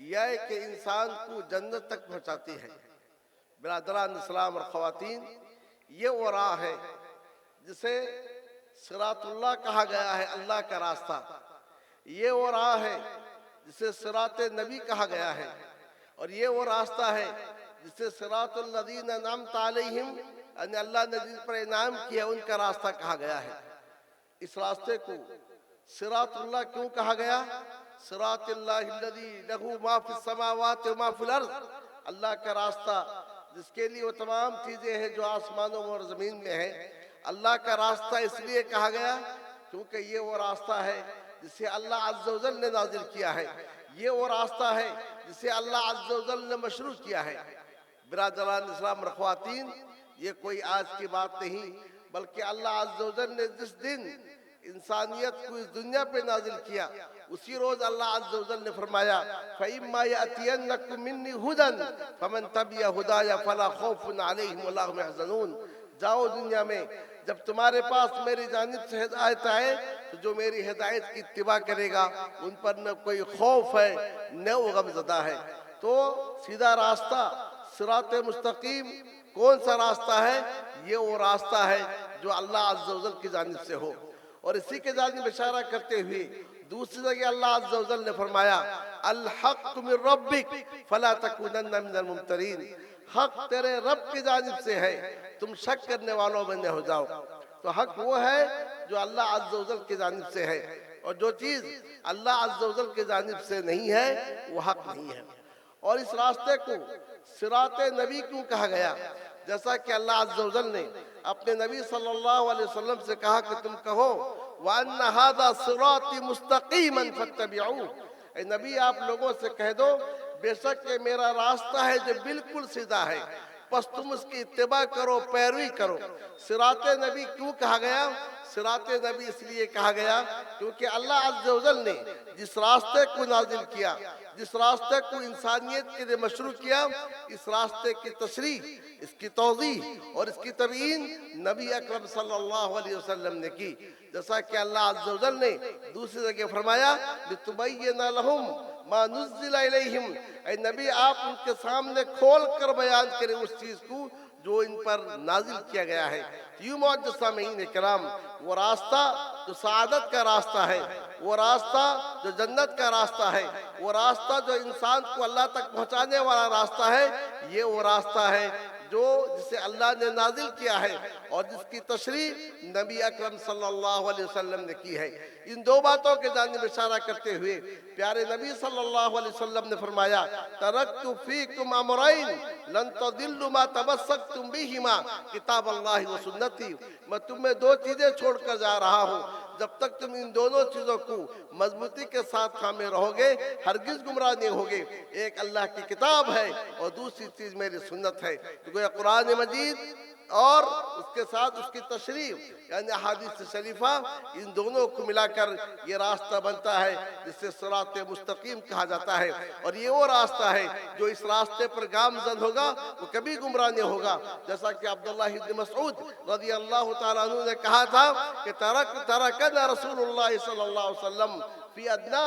या कि इंसान को जन्नत तक पहुंचाती है। बिरादरान इस्लाम और ख़वातीन, ये वो राह है जिसे सिरातुल्लाह कहा गया है, अल्लाह का रास्ता। ये वो राह है जिसे सिरात नबी कहा गया है, और ये वो रास्ता है जिसे सिरातुल लज़ीना अनअमता अलैहिम, यानी अल्लाह ने जिन पर इनाम किया उनका रास्ता कहा गया है। इस रास्ते को सिरातुल्लाह क्यों कहा गया? सिरातुल्लाहिल्लज़ी लहू मा फिस समावाति व मा फिल अर्ज़, अल्लाह का रास्ता जिसके लिए वो तमाम चीज़ें हैं जो आसमानों और ज़मीन में है। अल्लाह का रास्ता इसलिए कहा गया क्योंकि ये वो रास्ता है जिसे अल्लाह अज़्ज़ा व जल ने नाज़िल किया है। ये वो रास्ता है जिसे अल्लाह अज़्ज़ा व जल ने मशरू किया है। बिरादरान इस्लाम और ख़वातीन, ये कोई आज की बात नहीं, बल्कि अल्लाह अज़्ज़ा व जल ने जिस दिन इंसानियत को इस दुनिया पे नाजिल किया, उसी रोज अल्लाह अज़्ज़ा व जल ने फरमाया, फ़इम्मा यअतियन्नकुम मिन्नी हुदन फमन तबिअ हुदाया फला खौफुन अलैहिम वला हुम यहज़नून। जाओ, दुनिया में जब तुम्हारे पास मेरी जानिब से हिदायत आए तो जो मेरी हिदायत की इत्तिबा करेगा उन पर न कोई खौफ है न वो गमज़दा है। तो सीधा रास्ता सिरात मुस्तकीम कौन सा रास्ता है? ये वो रास्ता है जो अल्लाह अज़्ज़ा व जल की जानिब से हो। और इसी के जानिब इशारा करते हुए दूसरी जगह अल्लाह अज़्ज़ा व जल ने फरमाया, अल हक़्क़ु मिन रब्बिक फला तकूनन्ना मिनल मुमतरीन, हक तेरे रब की जानिब से है, तुम शक करने वालों में न हो जाओ। तो हक वो है जो अल्लाह अज़्ज़ा व जल की जानिब से है, और जो चीज़ अल्लाह अज़्ज़ा व जल की जानिब से नहीं है वो हक नहीं है। और इस रास्ते को सिरात नबी क्यों कहा गया? जैसा कि अल्लाह अज़्ज़ा व जल ने अपने नबी सल्लल्लाहु अलैहि वसल्लम से कहा कि तुम कहो व अन्ना हाज़ा सिराती मुस्तक़ीमन फत्तबिऊह, ए नबी आप लोगों से कह दो बेशक ये मेरा रास्ता है जो बिल्कुल सीधा है, बस तुम उसकी इत्तिबा करो, पैरवी करो। सिरात नबी क्यों कहा गया? सिरात नबी इसलिए कहा गया क्योंकि अल्लाह अज़्ज़ा व जल ने जिस रास्ते को नाजिल किया, जिस रास्ते को इंसानियत के लिए मशरू किया, इस रास्ते की तशरीह, इसकी तौज़ीह और इसकी तबयीन नबी अकरम सल्लल्लाहु अलैहि वसल्लम ने की। जैसा कि अल्लाह अज़्ज़ा व जल ने दूसरी जगह फरमाया, लितुबय्यिना लहुम मा नुज़्ज़िला इलैहिम, ऐ नबी आप उनके सामने खोल कर बयान करें उस चीज़ को जो इन पर नाजिल किया गया है। यूं मुअज़्ज़ज़ सामीईन किराम, वो रास्ता जो सआदत का रास्ता है, वो रास्ता जो जन्नत का रास्ता है, वो रास्ता जो इंसान को अल्लाह तक पहुंचाने वाला रास्ता है, ये वो रास्ता है जो जिसे अल्लाह ने नाजिल किया है और जिसकी तशरीह नबी अकरम सल्लल्लाहु अलैहि वसल्लम ने की है। इन दो बातों के जानिब इशारा करते हुए प्यारे नबी सल्लल्लाहु अलैहि वसल्लम ने फरमाया, तरक्तु फीकुम अमरैन लन तदिल्लु मा तमस्सकतुम बिहिमा किताबल्लाहि व सुन्नती, मैं तुम्हें दो चीजें छोड़कर जा रहा हूँ, जब तक तुम इन दोनों चीजों को मजबूती के साथ थामे रहोगे हरगिज गुमराह नहीं होगे। एक अल्लाह की किताब है और दूसरी चीज मेरी सुन्नत है। तो कुरान मजीद और उसके साथ उसकी तशरीफ यानी अहादीस शरीफा, इन दोनों को मिलाकर ये रास्ता बनता है जिससे सिरात मुस्तकीम कहा जाता है। और ये वो रास्ता है जो इस रास्ते पर गामजन होगा वो कभी गुमराह नहीं होगा। जैसा कि अब्दुल्लाह इब्न मसऊद रज़ियल्लाहु ताला अन्हु ने कहा था कि तरकना रसूलुल्लाह सल्लल्लाहु अलैहि वसल्लम फी अदना,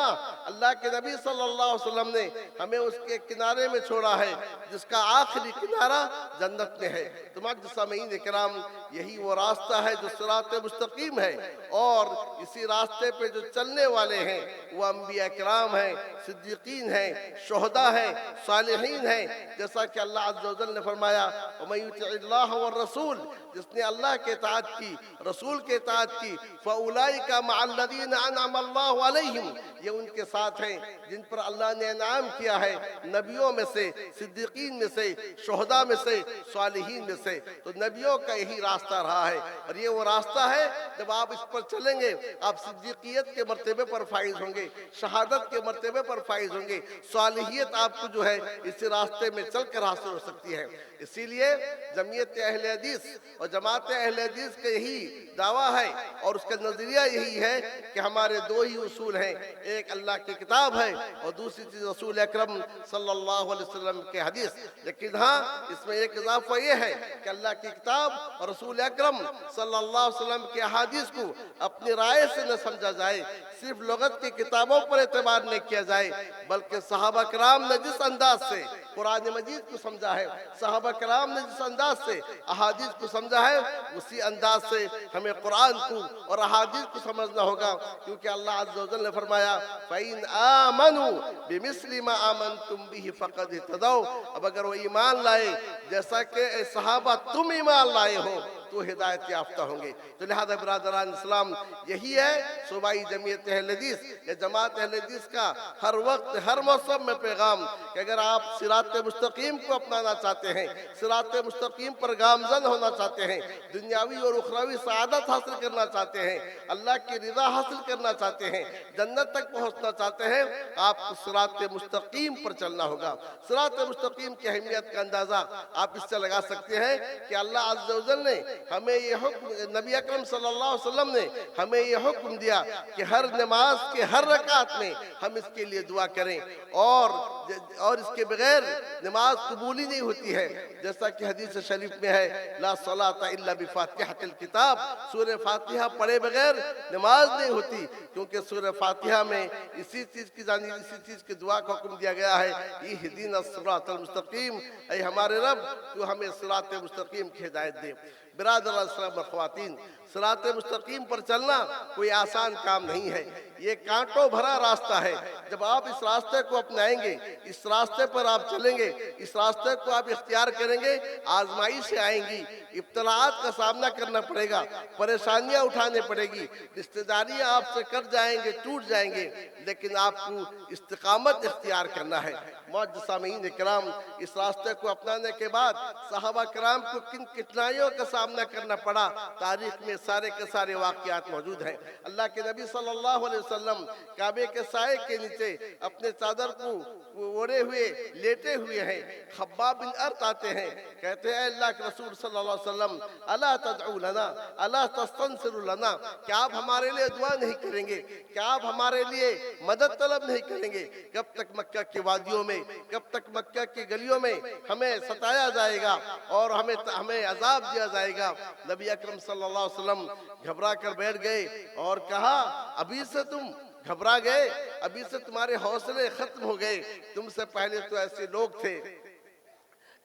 अल्लाह के नबी सल्लल्लाहु अलैहि वसल्लम ने हमें उसके किनारे में छोड़ा है जिसका आखिरी किनारा जन्नत में है। तो मुअज़्ज़ज़ीन किराम, यही वो रास्ता है जो सिरात मुस्तकीम है, और इसी रास्ते पे जो चलने वाले हैं वो अंबिया किराम हैं, सिद्दीकीन हैं, शुहदा हैं, सालिहीन हैं। जैसा कि अल्लाह अज़्ज़ा व जल ने फरमाया, वमन युतिइल्लाह व रसूल, जिसने अल्लाह के इताअत की, रसूल के इताअत की, फउलाइका मअल्लज़ीना अनअम अल्लाहु अलैहिम, ये उनके साथ हैं जिन पर अल्लाह ने इनाम किया है, नबियों में से, सिद्दीकीन में से, शुहदा में से, सालिहीन में से। तो नबियों का यही रास्ता रास्ता रहा है और ये वो रास्ता है जब आप इस पर चलेंगे आप सिद्दीकियत के मर्तबे पर फाइज होंगे, शहादत के मर्तबे पर फाइज होंगे, सालिहियत आपको जो है इस रास्ते में चलकर हासिल हो सकती है। इसीलिए जमीयत अहले हदीस और जमात अहले हदीस का यही दावा है और उसका नजरिया यही है कि हमारे दो ही उसूल हैं, एक अल्लाह की किताब है और दूसरी चीज रसूल अकरम सल्लल्लाहु अलैहि वसल्लम के हदीस। लेकिन हाँ, इसमें एक इजाफा यह है कि अल्लाह की किताब और रसूल अकरम सल्लल्लाहु अलैहि वसल्लम के हदीस को अपनी राय से न समझा जाए, सिर्फ लगत की किताबों पर एतबार नहीं किया जाए, बल्कि सहाबा कराम ने जिस अंदाज से कुरान मजीद को समझा है, सहाबा कराम ने जिस अंदाज से अहादीस को समझा है, उसी अंदाज से हमें कुरान को और अहादीस को समझना होगा। क्योंकि अल्लाह अज़्ज़ व जल्ल ने फरमाया फ़इन आमनू बिमिस्लि मा आमनतुम बिही फ़क़द इहतदौ, अब अगर वो ईमान लाए जैसा कि सहाबा तुम ईमान लाए हो तो हिदायत याफ्ता होंगे। तो लिहाजा बिरादरान इस्लाम यही है सूबाई जमीयत अहले हदीस या जमात अहले हदीस का हर वक्त हर मौसम में पैगाम कि अगर आप सिरात मुस्तकीम को अपनाना चाहते हैं, सिरात मुस्तकीम पर गामजन होना चाहते हैं, दुनियावी और उखरावी सआदत हासिल करना चाहते हैं, अल्लाह की रिज़ा हासिल करना चाहते हैं, जन्नत तक पहुँचना चाहते हैं, आपको सिरात मुस्तकीम पर चलना होगा। सिरात मुस्तकीम की अहमियत का अंदाज़ा आप इससे लगा सकते हैं कि अल्लाह अज़्ज़ व जल्ल ने हमें ये हुक्म, नबी अकरम सल्लल्लाहु अलैहि वसल्लम ने हमें ये हुक्म दिया कि हर नमाज के हर रकात में हम इसके लिए दुआ करें और इसके बगैर नमाज कबूल ही नहीं होती है। जैसा कि हदीस शरीफ में है ला सलाता इल्ला बिफातिहातिल किताब, सूरह फातिहा पढ़े बगैर नमाज नहीं होती, क्योंकि सूरह फातिहा में इसी चीज की दुआ का हुक्म दिया गया है इहदिनस सिरातल मुस्तकीम, ऐ हमारे रब तू हमें सिरात मुस्तकीम की हिदायत दे। बिरादर इस्लाम ख़वातीन, सिरात मुस्तकीम पर चलना कोई आसान काम नहीं है, ये कांटों भरा रास्ता है। जब आप इस रास्ते को अपनाएंगे, इस रास्ते पर आप चलेंगे, इस रास्ते को आप इख्तियार करेंगे, आजमाइशें आएंगी, इब्तलाआत का सामना करना पड़ेगा, परेशानियां उठाने पड़ेगी, रिश्तेदारियां आपसे कट जाएंगे, टूट जाएंगे, लेकिन आपको इस्तिकामत इख्तियार करना है। मौजूद सामीन किराम, इस रास्ते को अपनाने के बाद सहाबा किराम को किन कठिनाइयों का सामना करना पड़ा, तारीख में सारे के सारे वाक़यात मौजूद हैं। अल्लाह के नबी सल्लल्लाहु अलैहि वसल्लम काबे के साए के नीचे अपने चादर को ओढ़े हुए लेटे हुए हैं। खब्बाब बिन अर्त आते हैं, कहते हैं अल्लाह के रसूल सल्लल्लाहु अलैहि वसल्लम अला तदऊ लना अला तस्तंसिरु लना, क्या आप हमारे लिए दुआ नहीं करेंगे, क्या आप हमारे लिए मदद तलब नहीं करेंगे? कब तक मक्का की वादियों में, कब तक मक्का की गलियों में हमें सताया जाएगा और हमें अजाब दिया जाएगा? नबी अकरम सल्लल्लाहु अलैहि वसल्लम घबरा कर बैठ गए और कहा अभी से तुम घबरा गए, अभी से तुम्हारे हौसले खत्म हो गए, तुमसे पहले तो ऐसे लोग थे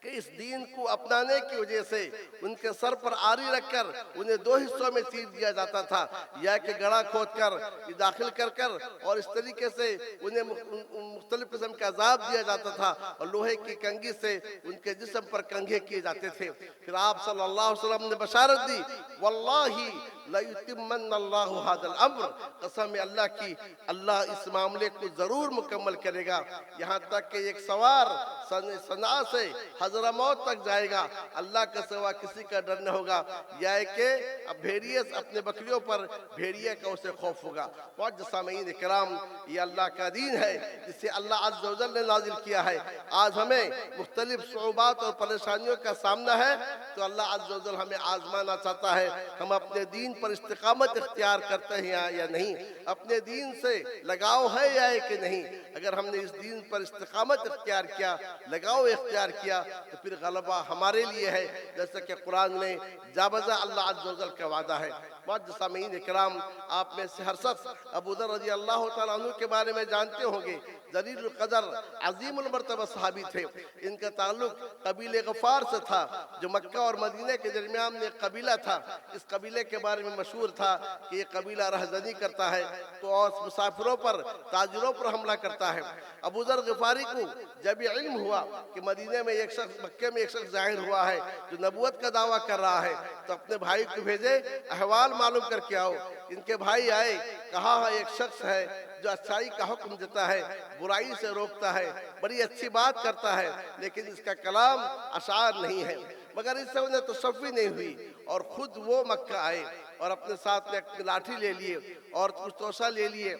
कि इस दीन को अपनाने की वजह से उनके सर पर आरी रखकर उन्हें दो हिस्सों में चीर दिया जाता था, या कि गड़ा खोद कर दाखिल कर कर और इस तरीके से उन्हें मुख्तलिफ किस्म का अजाब दिया जाता था और लोहे की कंघी से उनके जिस्म पर कंघे किए जाते थे। फिर आप सल्लल्लाहु अलैहि वसल्लम ने बशारत दी वल्लाही लयुतिम्मन्नल्लाहु हादल अम्र, कसम अल्लाह की, अल्लाह इस मामले को जरूर मुकम्मल करेगा। यहाँ तक कि एक सवार सना से हजरमौत तक जाएगा, अल्लाह के सिवा किसी का डर न होगा, या कि अब भेड़िए अपने बकरियों पर भेड़िए का उसे खौफ होगा। मौजूद सामीन किराम, ये अल्लाह का दीन है जिसे अल्लाह अज़्ज़ व जल्ल ने नाजिल किया है। आज हमें मुख्तलिफ सुऊबात और परेशानियों का सामना है, तो अल्लाह अज़्ज़ व जल्ल हमें आजमाना चाहता है हम अपने दीन पर इस्तिकामत इख्तियार करते हैं या नहीं, अपने दीन से लगाव है या कि नहीं। अगर हमने इस दीन पर इस्तिकामत इख्तियार किया, लगाव इख्तियार किया, तो फिर गलबा हमारे लिए है, जैसा कि कुरान में जाबजा अल्लाह अज़्ज़ व जल्ल का वादा है। मौजूद सामीन इकराम, आप में से हर शख्स अबू दर रज़ी अल्लाह तआला अन्हु के बारे में जानते होंगे। जलील क़दर अज़ीमुल मर्तबा सहाबी थे। इनका ताल्लुक कबीले गफ़ार से था, जो मक्का और मदीने के दरमियान में कबीला था। इस कबीले के बारे में मशहूर था कि ये कबीला रहज़नी करता है तो और मुसाफिरों पर, ताजिरों पर हमला करता है। अबू ज़र ग़िफ़ारी को जब ये इल्म हुआ कि मदीने में एक शख्स, मक्के में एक शख्स ज़ाहिर हुआ है जो नबूवत का दावा कर रहा है, तो अपने भाई को भेजे अहवाल मालूम करके आओ। इनके भाई आए, कहा एक शख्स है जो अच्छाई का हुक्म देता है, बुराई से रोकता है, बड़ी अच्छी बात करता है, लेकिन इसका कलाम अशार नहीं है। मगर इससे उन्हें तशफ़ी नहीं हुई और खुद वो मक्का आए और अपने साथ में एक लाठी ले लिए और कुछ तोशा ले लिए,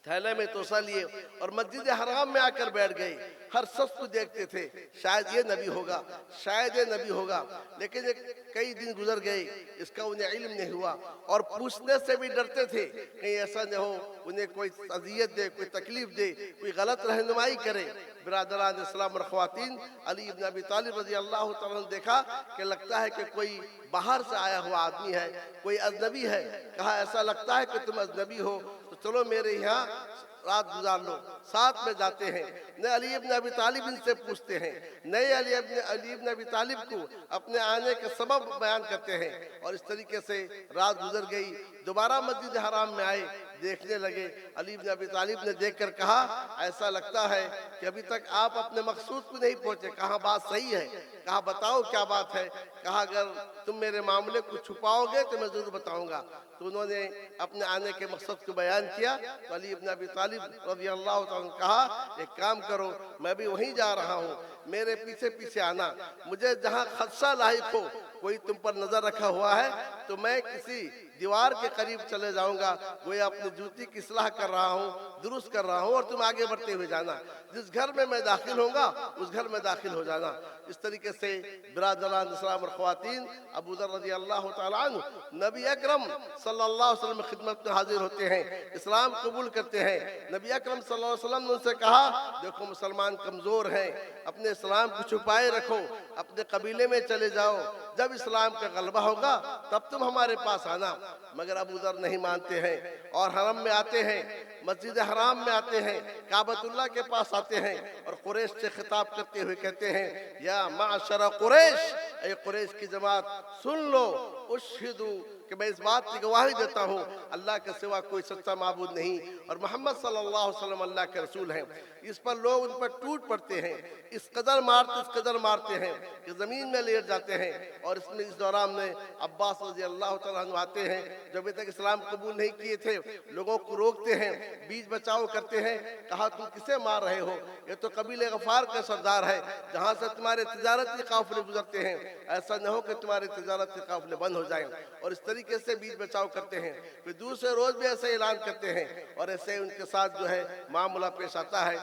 थैले में तोशा लिए और मस्जिद हराम में आकर बैठ गए। हर शख्स को देखते थे, शायद ये नबी होगा, शायद ये नबी होगा। लेकिन कई दिन गुजर गए, इसका उन्हें इल्म नहीं हुआ और पूछने से भी डरते थे कहीं ऐसा न हो उन्हें कोई अजियत दे, कोई तकलीफ दे, कोई गलत रहनुमाई करे। बिरादरान इस्लाम और ख़वातीन, अली इब्न अबी तालिब रज़ी अल्लाह तआला ने देखा कि लगता है कि कोई बाहर से आया हुआ आदमी है, कोई अजनबी है। कहा ऐसा लगता है कि तुम अजनबी हो तो चलो मेरे यहाँ रात गुजार लो। साथ में जाते हैं, न अली इब्न अबी तालिब इनसे पूछते हैं, नए अली इब्न अबी तालिब को अपने आने के सबब बयान करते हैं और इस तरीके से रात गुजर गई। दोबारा मस्जिद हराम में आए, देखने लगे। अली इब्न अबी तालिब ने देखकर कहा ऐसा लगता है कि अभी तक आप अपने मकसूद को नहीं पहुंचे। कहा बात सही है। कहा बताओ क्या बात है। कहा अगर तुम मेरे मामले को छुपाओगे तो मैं जरूर बताऊंगा। तो उन्होंने अपने आने के मकसद को बयान किया। तो अली इब्न अबी तालिब रज़ी अल्लाह तआला ने कहा एक काम करो, मैं भी वहीं जा रहा हूँ, मेरे पीछे पीछे आना। मुझे जहाँ खदशा लाहिक हो, कोई तुम पर नजर रखा हुआ है तो मैं किसी दीवार के करीब चले जाऊंगा, गोया अपनी जूती की इस्लाह कर रहा हूँ, दुरुस्त कर रहा हूँ और तुम आगे बढ़ते हुए जाना। जिस घर में मैं दाखिल होऊंगा उस घर में दाखिल हो जाना। इस तरीके से बिरादरान इस्लाम और ख़वातीन, अबू ज़र रज़ी अल्लाह तआला अन्हु नबी अकरम सल्लल्लाहु अलैहि वसल्लम की खिदमत में हाजिर होते हैं, इस्लाम कबूल करते हैं। नबी अकरम सल्लल्लाहु अलैहि वसल्लम ने उनसे कहा देखो मुसलमान कमज़ोर हैं, अपने इस्लाम को छुपाए रखो, अपने कबीले में चले जाओ, जब इस्लाम का गलबा होगा तब तुम हमारे पास आना। मगर अबू ज़र नहीं मानते हैं और हरम में आते हैं, मस्जिद हराम में आते हैं, काबतुल्लाह के पास आते हैं और कुरैश से खिताब करते हुए कहते हैं या माशरा कुरैश, ए कुरैश की जमात सुन लो, उशहिदु कि मैं इस बात की गवाही देता हूँ अल्लाह के सिवा कोई सच्चा माबूद नहीं और मोहम्मद सल्लल्लाहु अलैहि वसल्लम अल्लाह के रसूल हैं। इस पर लोग उन पर टूट पड़ते हैं, इस कदर मारते हैं कि ज़मीन में लेट जाते हैं। और इसमें इस दौरान में अब्बास रज़ी अल्लाह तआला अन्हु आते हैं, जो अभी तक इस्लाम कबूल नहीं किए थे, लोगों को रोकते हैं, बीच बचाव करते हैं। कहा तुम किसे मार रहे हो, ये तो कबीले गफ़ार का सरदार है, जहाँ से तुम्हारे तिजारती काफ़िले गुजरते हैं, ऐसा न हो कि तुम्हारे तिजारती काफ़िले बंद हो जाएं। और इस तरीके से बीच बचाव करते हैं। फिर दूसरे रोज भी ऐसे ऐलान करते हैं और ऐसे उनके साथ जो है मामला पेश आता है।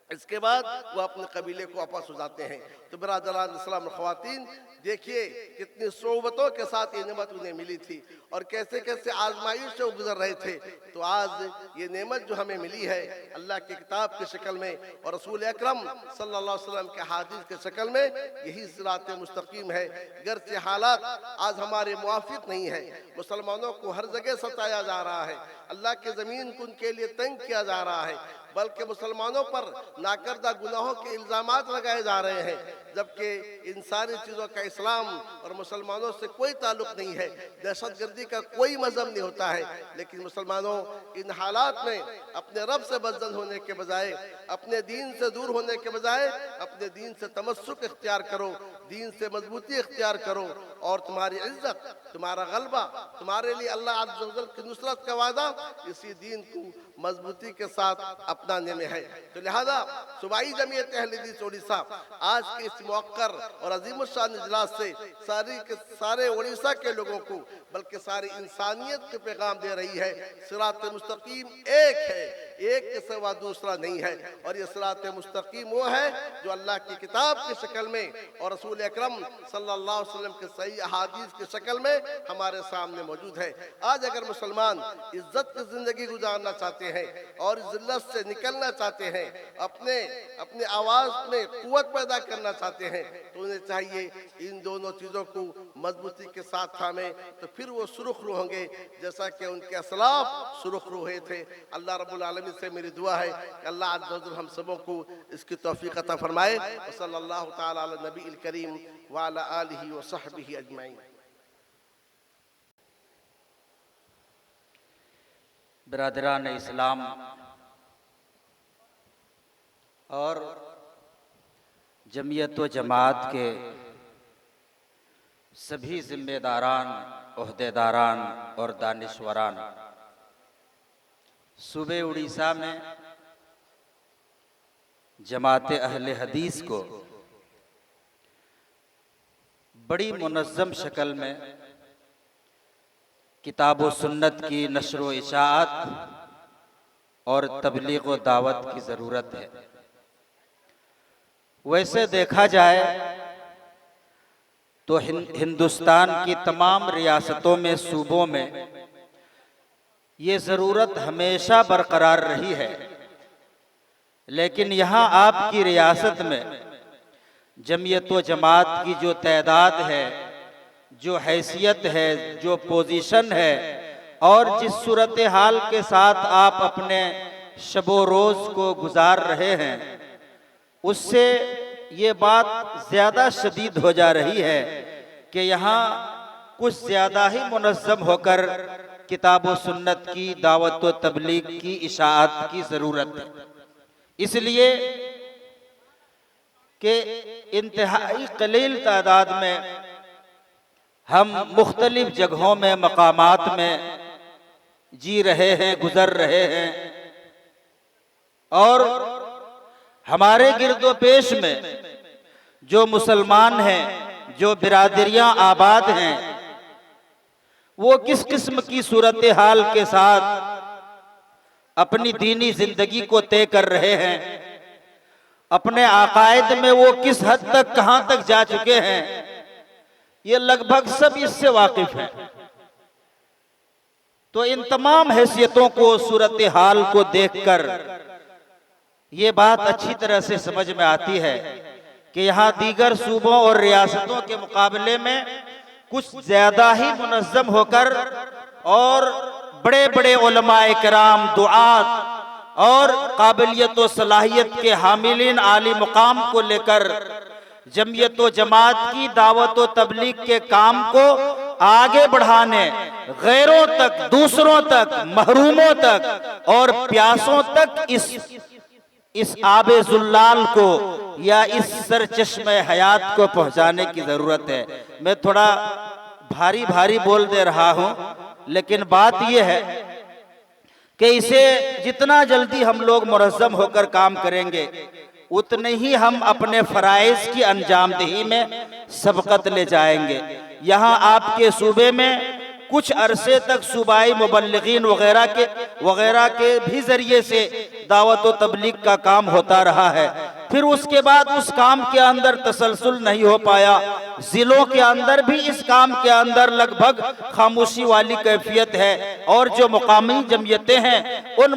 इसके बाद वो अपने कबीले को वापस हो जाते हैं। तो बिरादरान इस्लाम ख़वातीन देखिए कितनी सोबतों के साथ ये नेमत उन्हें मिली थी और कैसे कैसे आजमाइश से गुजर रहे थे। तो आज ये नेमत जो हमें मिली है अल्लाह की किताब की शक्ल में और रसूल अकरम सल्लल्लाहु अलैहि वसल्लम के हादीस के शक्ल में, यही सिरात मुस्तकीम है। गर्चे हालात आज हमारे मुआफिक नहीं है, मुसलमानों को हर जगह सताया जा रहा है, अल्लाह की ज़मीन को उनके लिए तंग किया जा रहा है, बल्कि मुसलमानों पर नाकर्दा गुनाहों के इल्ज़ामात लगाए जा रहे हैं, जबकि इन सारी चीज़ों का इस्लाम और मुसलमानों से कोई ताल्लुक़ नहीं है। दहशतगर्दी का कोई मज़हब नहीं होता है। लेकिन मुसलमानों इन हालात में अपने रब से बदजन होने के बजाय, अपने दीन से दूर होने के बजाय अपने दीन से तमस्सुक इख्तियार करो, दीन से मजबूती इख्तियार करो और तुम्हारी इज्जत, तुम्हारा गलबा, तुम्हारे लिए अल्लाह अज़्ज़ा व जल की नुसरत का वादा इसी दीन को मजबूती के साथ अपनाने में है। तो लिहाजा सूबाई जमीयत अहले हदीस उड़ीसा आज के इस मौक़र और अज़ीमुश शान इजलास से सारे उड़ीसा के लोगों को बल्कि सारी इंसानियत के पैगाम दे रही है। सिरात मुस्तकीम एक है, एक के सिवा दूसरा नहीं है। और ये सिरात मुस्तकीम वो है जो अल्लाह की किताब की शक्ल में और रसूल अकरम सल्लल्लाहु अलैहि वसल्लम के सही अहादीस की शक्ल में हमारे सामने मौजूद है। आज अगर मुसलमान इज्जत की जिंदगी गुजारना चाहते हैं और जिल्लत से निकलना चाहते हैं, अपने आवाज़ में कुव्वत पैदा करना चाहते हैं, तो उन्हें चाहिए इन दोनों चीज़ों को मजबूती के साथ थामे, तो फिर वो सुरखरू होंगे जैसा कि उनके असलाफ सुरखरू हुए थे। अल्लाह रब्बुल आलमीन से मेरी दुआ है कि अल्लाह अज़्ज़ा व जल हम सबों को इसकी तौफीक अता फरमाए। सल्लल्लाहु तआला अला नबील करीम व अला आलिहि व सहबिहि अजमाइन। बिरादरान इस्लाम और जमीयत व जमात के सभी जिम्मेदारान, ओहदेदारान और दानिश्वरान, सूबे उड़ीसा में जमात अहले हदीस को बड़ी मुनज़्ज़म शक्ल में किताब व सुन्नत की नशर व इशाअत और तबलीग व दावत की ज़रूरत है। वैसे देखा जाए तो हिंदुस्तान की तमाम रियासतों में, सूबों में ये ज़रूरत हमेशा बरकरार रही है, लेकिन यहाँ आपकी रियासत में जमीयत व जमात की जो तादाद है, जो हैसियत है, जो पोजीशन है और जिस सूरत हाल के साथ आप अपने शबो रोज़ को गुजार रहे हैं, उससे ये बात ज़्यादा शदीद हो जा रही है कि यहाँ कुछ ज़्यादा ही मुनज़्ज़म होकर किताब व सुन्नत की दावत व तबलीग की इशाअत की ज़रूरत है। इसलिए कि इंतहाई कलील तादाद में हम मुख्तलिफ जगहों में, मकामात में जी रहे हैं, गुजर रहे हैं और हमारे गिरदो पेश में जो मुसलमान हैं, जो बिरादरियां आबाद हैं, वो किस किस्म की सूरत हाल के साथ अपनी दीनी जिंदगी को तय कर रहे हैं, अपने अकायद में वो किस हद तक, कहां तक जा चुके हैं, ये लगभग सब इससे वाकिफ हैं। तो इन तमाम हैसियतों को, सूरत हाल को देखकर ये बात अच्छी तरह से समझ में आती है कि यहाँ दीगर सूबों और रियासतों के मुकाबले में कुछ ज्यादा ही मुनज़्ज़म होकर और बड़े बड़े उलमाए किराम, दुआत और काबिलियत व सलाहियत के हामिलीन आली मुकाम को लेकर जमीयत व जमात की दावत व तबलीग के काम को आगे बढ़ाने, गैरों तक, दूसरों तक, महरूमों तक और प्यासों तक इस आबे जुल्लाल को या इस सरचश्मे हयात को पहुंचाने की जरूरत है। मैं थोड़ा भारी भारी बोल दे रहा हूं, लेकिन बात यह है कि इसे जितना जल्दी हम लोग मुनज़्ज़म होकर काम करेंगे, उतने ही हम अपने फराइज की अंजामदही में सबकत ले जाएंगे। यहाँ आपके सूबे में कुछ अरसे तक सूबाई मुबल्लिगीन वगैरह के भी जरिए से दावत व तबलीग का काम होता रहा है। फिर उसके बाद उस काम के अंदर तसलसल नहीं हो पाया। जिलों के अंदर भी इस काम के अंदर लगभग खामोशी वाली कैफियत है और जो मुकामी जमीयतें हैं, उन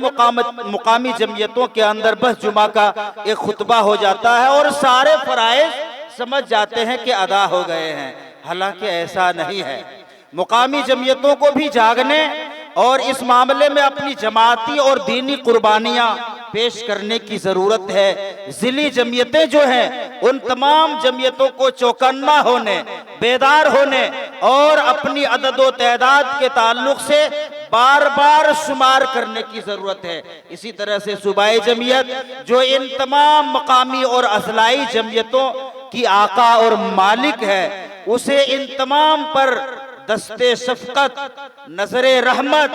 मुकामी जमीयतों के अंदर बस जुमा का एक खुतबा हो जाता है और सारे फराइज समझ जाते हैं कि अदा हो गए हैं। हालांकि ऐसा नहीं है। मुकामी जमीयतों को भी जागने और इस मामले में अपनी जमाती और दीनी कुर्बानियां पेश करने की जरूरत है। जिली जमीयतें जो हैं, उन तमाम जमीयतों को चौकन्ना होने, बेदार होने और अपनी अदद व तैदाद के ताल्लुक से बार बार शुमार करने की जरूरत है। इसी तरह से सूबाई जमीयत जो इन तमाम मकामी और अजलाई जमीयतों की आका और मालिक है, उसे इन तमाम पर दस्ते शफकत, नजरे रहमत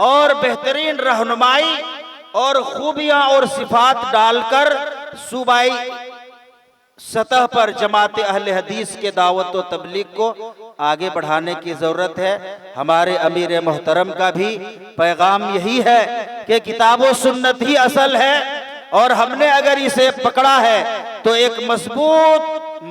और बेहतरीन रहनुमाई और खूबियां और सिफात डालकर सूबाई सतह पर जमात अहले हदीस के दावत व तबलीग को आगे बढ़ाने की जरूरत है। हमारे अमीर मोहतरम का भी पैगाम यही है कि किताब व सुन्नत ही असल है और हमने अगर इसे पकड़ा है तो एक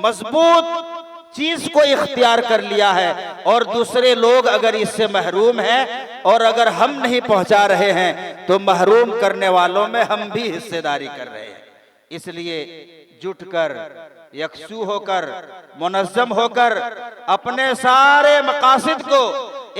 मजबूत चीज को इख्तियार कर लिया है और दूसरे लोग अगर इससे महरूम हैं और अगर हम नहीं पहुंचा रहे हैं तो महरूम करने वालों में हम भी हिस्सेदारी कर रहे हैं। इसलिए जुटकर, यकसू होकर, मुनज़्ज़म होकर अपने सारे मकासिद को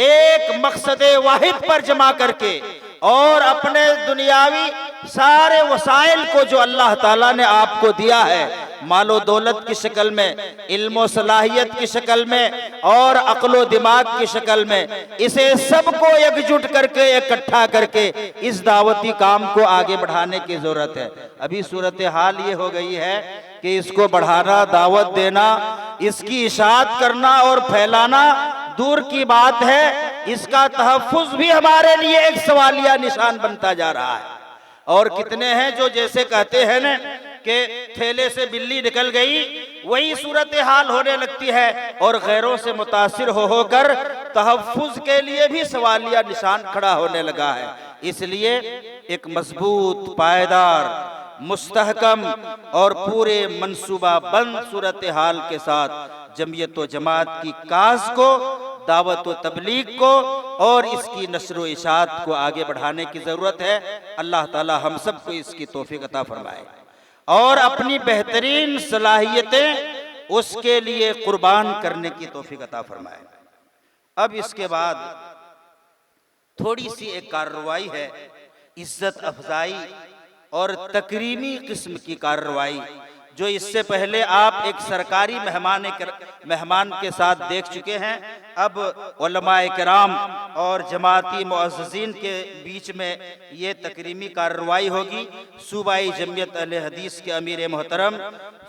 एक मकसद वाहिद पर जमा करके और अपने दुनियावी सारे वसाइल को जो अल्लाह ताला ने आपको दिया है, मालो दौलत की शक्ल में, इल्मो सलाहियत की शक्ल में और अक्लो दिमाग की शक्ल में, इसे सबको एकजुट करके, इकट्ठा करके इस दावती काम को आगे बढ़ाने की जरूरत है। अभी सूरत हाल ये हो गई है कि इसको बढ़ाना, दावत देना, इसकी इशाअत करना और फैलाना दूर की बात है, इसका तहफ़्फ़ुज़ भी हमारे लिए एक सवालिया निशान बनता जा रहा है। और कितने हैं जो जैसे कहते हैं न कि थैले से बिल्ली निकल गई, वही सूरत हाल होने लगती है और गैरों से मुतासिर होकर तहफ़्फ़ुज़ के लिए भी सवालिया निशान खड़ा होने लगा है। इसलिए एक मजबूत, पायदार, मुस्तहकम और पूरे मंसूबा बंद सूरत हाल के साथ जमीयत व जमात की काज को, दावत व तबलीग को और इसकी नस्र व इशाअत को आगे बढ़ाने की ज़रूरत है। अल्लाह ताला हम सबको इसकी तौफीक अता फरमाए और अपनी बेहतरीन सलाहियतें उसके लिए कुर्बान करने की तौफीक अता फरमाए। अब इसके बाद थोड़ी सी एक कार्रवाई है, इज्जत अफजाई और तकरीमी किस्म की कार्रवाई, जो इससे पहले आप एक सरकारी मेहमान के साथ देख चुके हैं। अब उलमाए किराम और जमाती मुअज़्ज़िज़ीन के बीच में ये तकरीमी कार्रवाई होगी। सूबाई जमीयत अहले हदीस के अमीर मोहतरम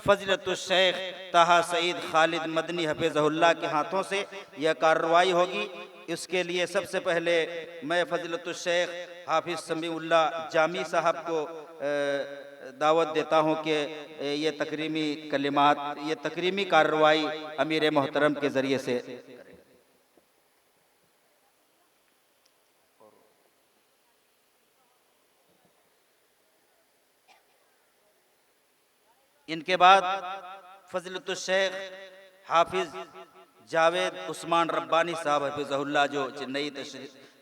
फ़ज़ीलतुश शेख ताहा सईद खालिद मदनी हफ़िज़हुल्लाह के हाथों से यह कार्रवाई होगी। इसके लिए सबसे पहले मैं फ़ज़ीलतुश शेख हाफिज़ समीउल्लाह जामी साहब को दावत देता हूँ कि ये तकरीमी कलिमात, ये तकरीमी कार्रवाई अमीर मोहतरम के ज़रिए से करें। इनके बाद फ़ज़ीलतुश शेख हाफिज़ जावेद उस्मान रब्बानी साहब हफ़िज़हुल्लाह जो चेन्नई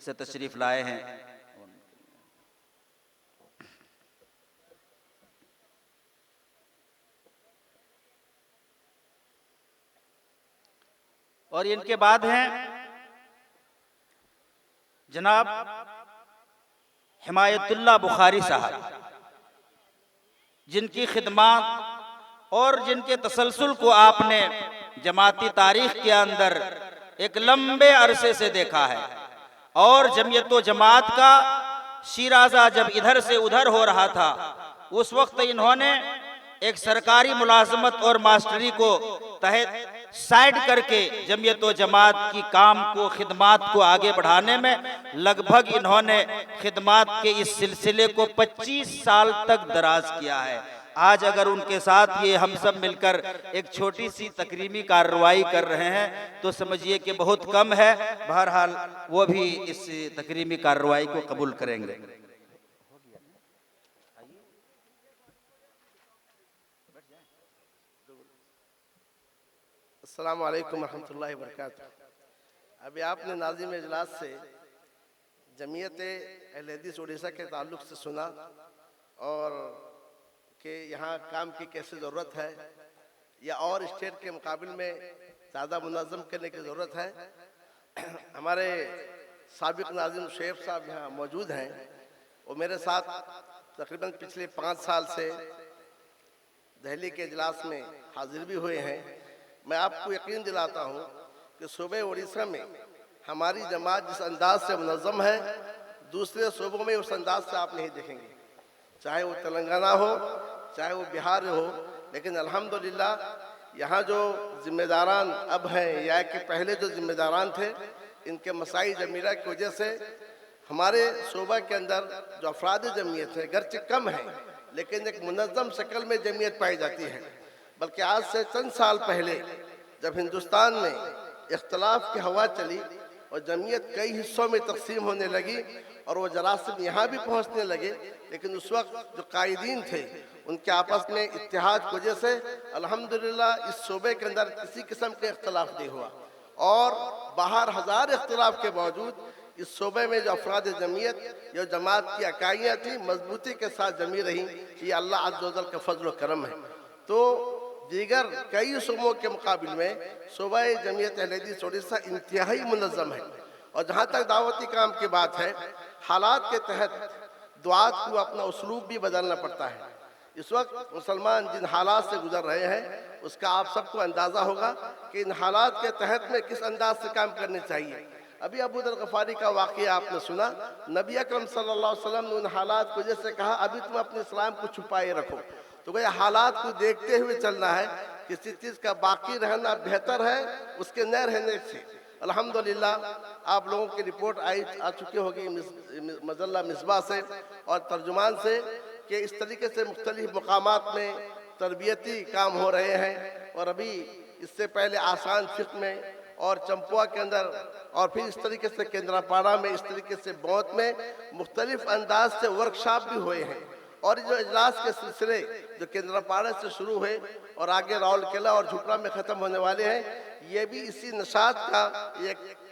से तशरीफ़ लाए हैं, और इनके बाद हैं जनाब हिमायतुल्लाह बुखारी साहब, जिनकी खिदमत और जिनके तसलसल को आपने जमाती तारीख के अंदर एक लंबे अरसे से देखा है। और जमीयत व जमात का शिराजा जब इधर से उधर हो रहा था, उस वक्त इन्होंने एक सरकारी मुलाजमत और मास्टरी को तहत साइड करके जमीयत व जमात की काम को, खिदमात को आगे बढ़ाने में लगभग इन्होंने खिदमात के इस सिलसिले को 25 साल तक दराज किया है। आज अगर उनके साथ ये हम सब मिलकर एक छोटी सी तकरीमी कार्रवाई कर रहे हैं तो समझिए कि बहुत कम है। बहरहाल वो भी इस तकरीमी कार्रवाई को कबूल करेंगे। अस्सलामु अलैकुम रहमतुल्लाहि व बरकातुहू। अभी आपने नाज़िम इजलास से जमीयत अहले हदीस उड़ीसा के ताल्लुक़ से सुना और कि यहाँ काम की कैसे ज़रूरत है या और स्टेट के मुकाबले में ज़्यादा मुनज़्ज़म करने की ज़रूरत है। हमारे साबिक़ नाज़िम शेख साहब यहाँ मौजूद हैं, वो मेरे साथ तकरीबन पिछले 5 साल से दिल्ली के इजलास में हाजिर भी हुए हैं। मैं आपको यकीन दिलाता हूँ कि सूबे उड़ीसा में हमारी जमात जिस अंदाज से मुनज़्ज़म है, दूसरे सूबों में उस अंदाज से आप नहीं देखेंगे, चाहे वो तेलंगाना हो, चाहे वो बिहार हो। लेकिन अल्हम्दुलिल्लाह यहाँ जो जिम्मेदारान अब हैं या कि पहले जो जिम्मेदारान थे, इनके मसाई जमीरा की वजह से हमारे सूबा के अंदर जो अफराद जमीयत है गर्चे कम है, लेकिन एक मुनज़्ज़म शक्ल में जमीयत पाई जाती है। बल्कि आज से चंद साल पहले जब हिंदुस्तान में इख्तलाफ की हवा चली और जमीयत कई हिस्सों में तकसीम होने लगी और वो जरासीम यहाँ भी पहुँचने लगे, लेकिन उस वक्त जो कायदीन थे उनके आपस में इत्तेहाद की वजह से अल्हम्दुलिल्लाह इस सूबे के अंदर किसी किस्म के इख्तलाफ नहीं हुआ और बाहर हज़ार इख्तलाफ के बावजूद इस सूबे में जो अफराद जमीयत या जमात की इकाइयाँ थी मजबूती के साथ जमी रहीं। ये अल्लाह अज़्ज़ व जल का फजल व करम है। तो दीगर कई सूबों के मुकाबले में सूबा जमीयत अहले हदीस उड़ीसा इंतहाई मुनज़्ज़म है। और जहाँ तक दावती काम की बात है, हालात के तहत दुआत को अपना उसलूब भी बदलना पड़ता है। इस वक्त मुसलमान जिन हालात से गुजर रहे हैं उसका आप सबको अंदाज़ा होगा कि इन हालात के तहत में किस अंदाज से काम करने चाहिए। अभी अबू दर गफ़ारी का वाक़या आपने सुना, नबी अकरम सल्लल्लाहु अलैहि वसल्लम ने उन हालात की वजह से कहा अभी तुम अपने इस्लाम को छुपाए रखो। तो भाई हालात को देखते हुए चलना है, किसी चीज़ का बाकी रहना बेहतर है उसके न रहने से। अल्हम्दुलिल्लाह आप लोगों की रिपोर्ट आ चुकी होगी मजल्ला मिसबा से और तर्जुमान से कि इस तरीके से मुख्तलिफ मकामात में तरबियती काम हो रहे हैं। और अभी इससे पहले आसान फिक़्ह में और चंपुआ के अंदर और फिर इस तरीके से केंद्रापाड़ा में, इस तरीके से बौत में मुख्तलिफ अंदाज से वर्कशॉप भी हुए हैं। और जो इजलास के सिलसिले जो केंद्रापाड़ा से शुरू हुए और आगे राउरकेला और झुपड़ा में ख़त्म होने वाले हैं, ये भी इसी नशात का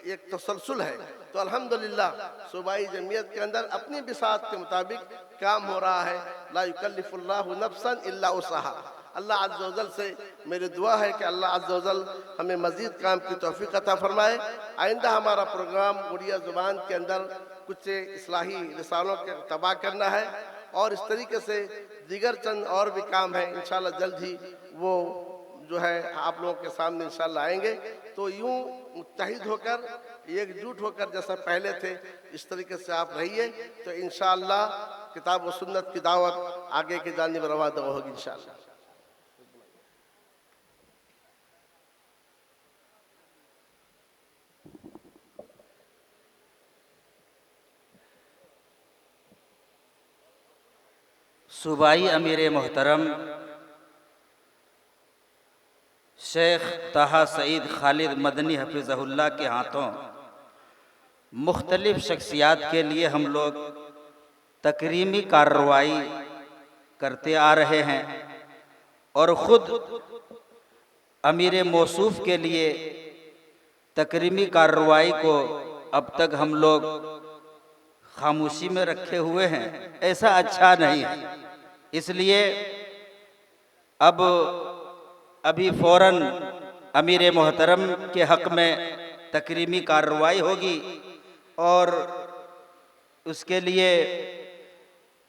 एक तसलसल है। तो अल्हम्दुलिल्लाह सूबाई जमीयत के अंदर अपनी बिसात के मुताबिक काम हो रहा है। ला युकल्लिफुल्लाहु नफ्सन इल्ला वुसअहा। अल्लाह अज़्ज़ व जल से मेरी दुआ है कि अल्लाह अज़्ज़ व जल हमें मज़ीद काम की तौफ़ीक़ अता फ़रमाए। आइंदा हमारा प्रोग्राम उड़िया ज़ुबान के अंदर कुछ इस्लाही रिसालों के तबाह करना है और इस तरीके से दीगर चंद और भी काम है। इंशाअल्लाह जल्द ही वो जो है आप लोगों के सामने इंशाअल्लाह आएंगे। तो यूँ मुत्तहिद होकर, एकजुट होकर जैसा पहले थे, इस तरीके से आप रहिए तो इंशाअल्लाह किताब व सुन्नत की दावत आगे की जानिब रवाना होगी इंशाअल्लाह। सूबाई अमीर मोहतरम शेख ताहा सईद खालिद मदनी हफिज़हुल्लाह के हाथों मुख्तलिफ शख्सियात के लिए हम लोग तकरीमी कार्रवाई करते आ रहे हैं और ख़ुद अमीर मौसूफ़ के लिए तकरीमी कार्रवाई को अब तक हम लोग खामोशी में रखे हुए हैं। ऐसा अच्छा नहीं है, इसलिए अब अभी फ़ौरन अमीर मोहतरम के हक़ में तकरीमी कार्रवाई होगी और उसके लिए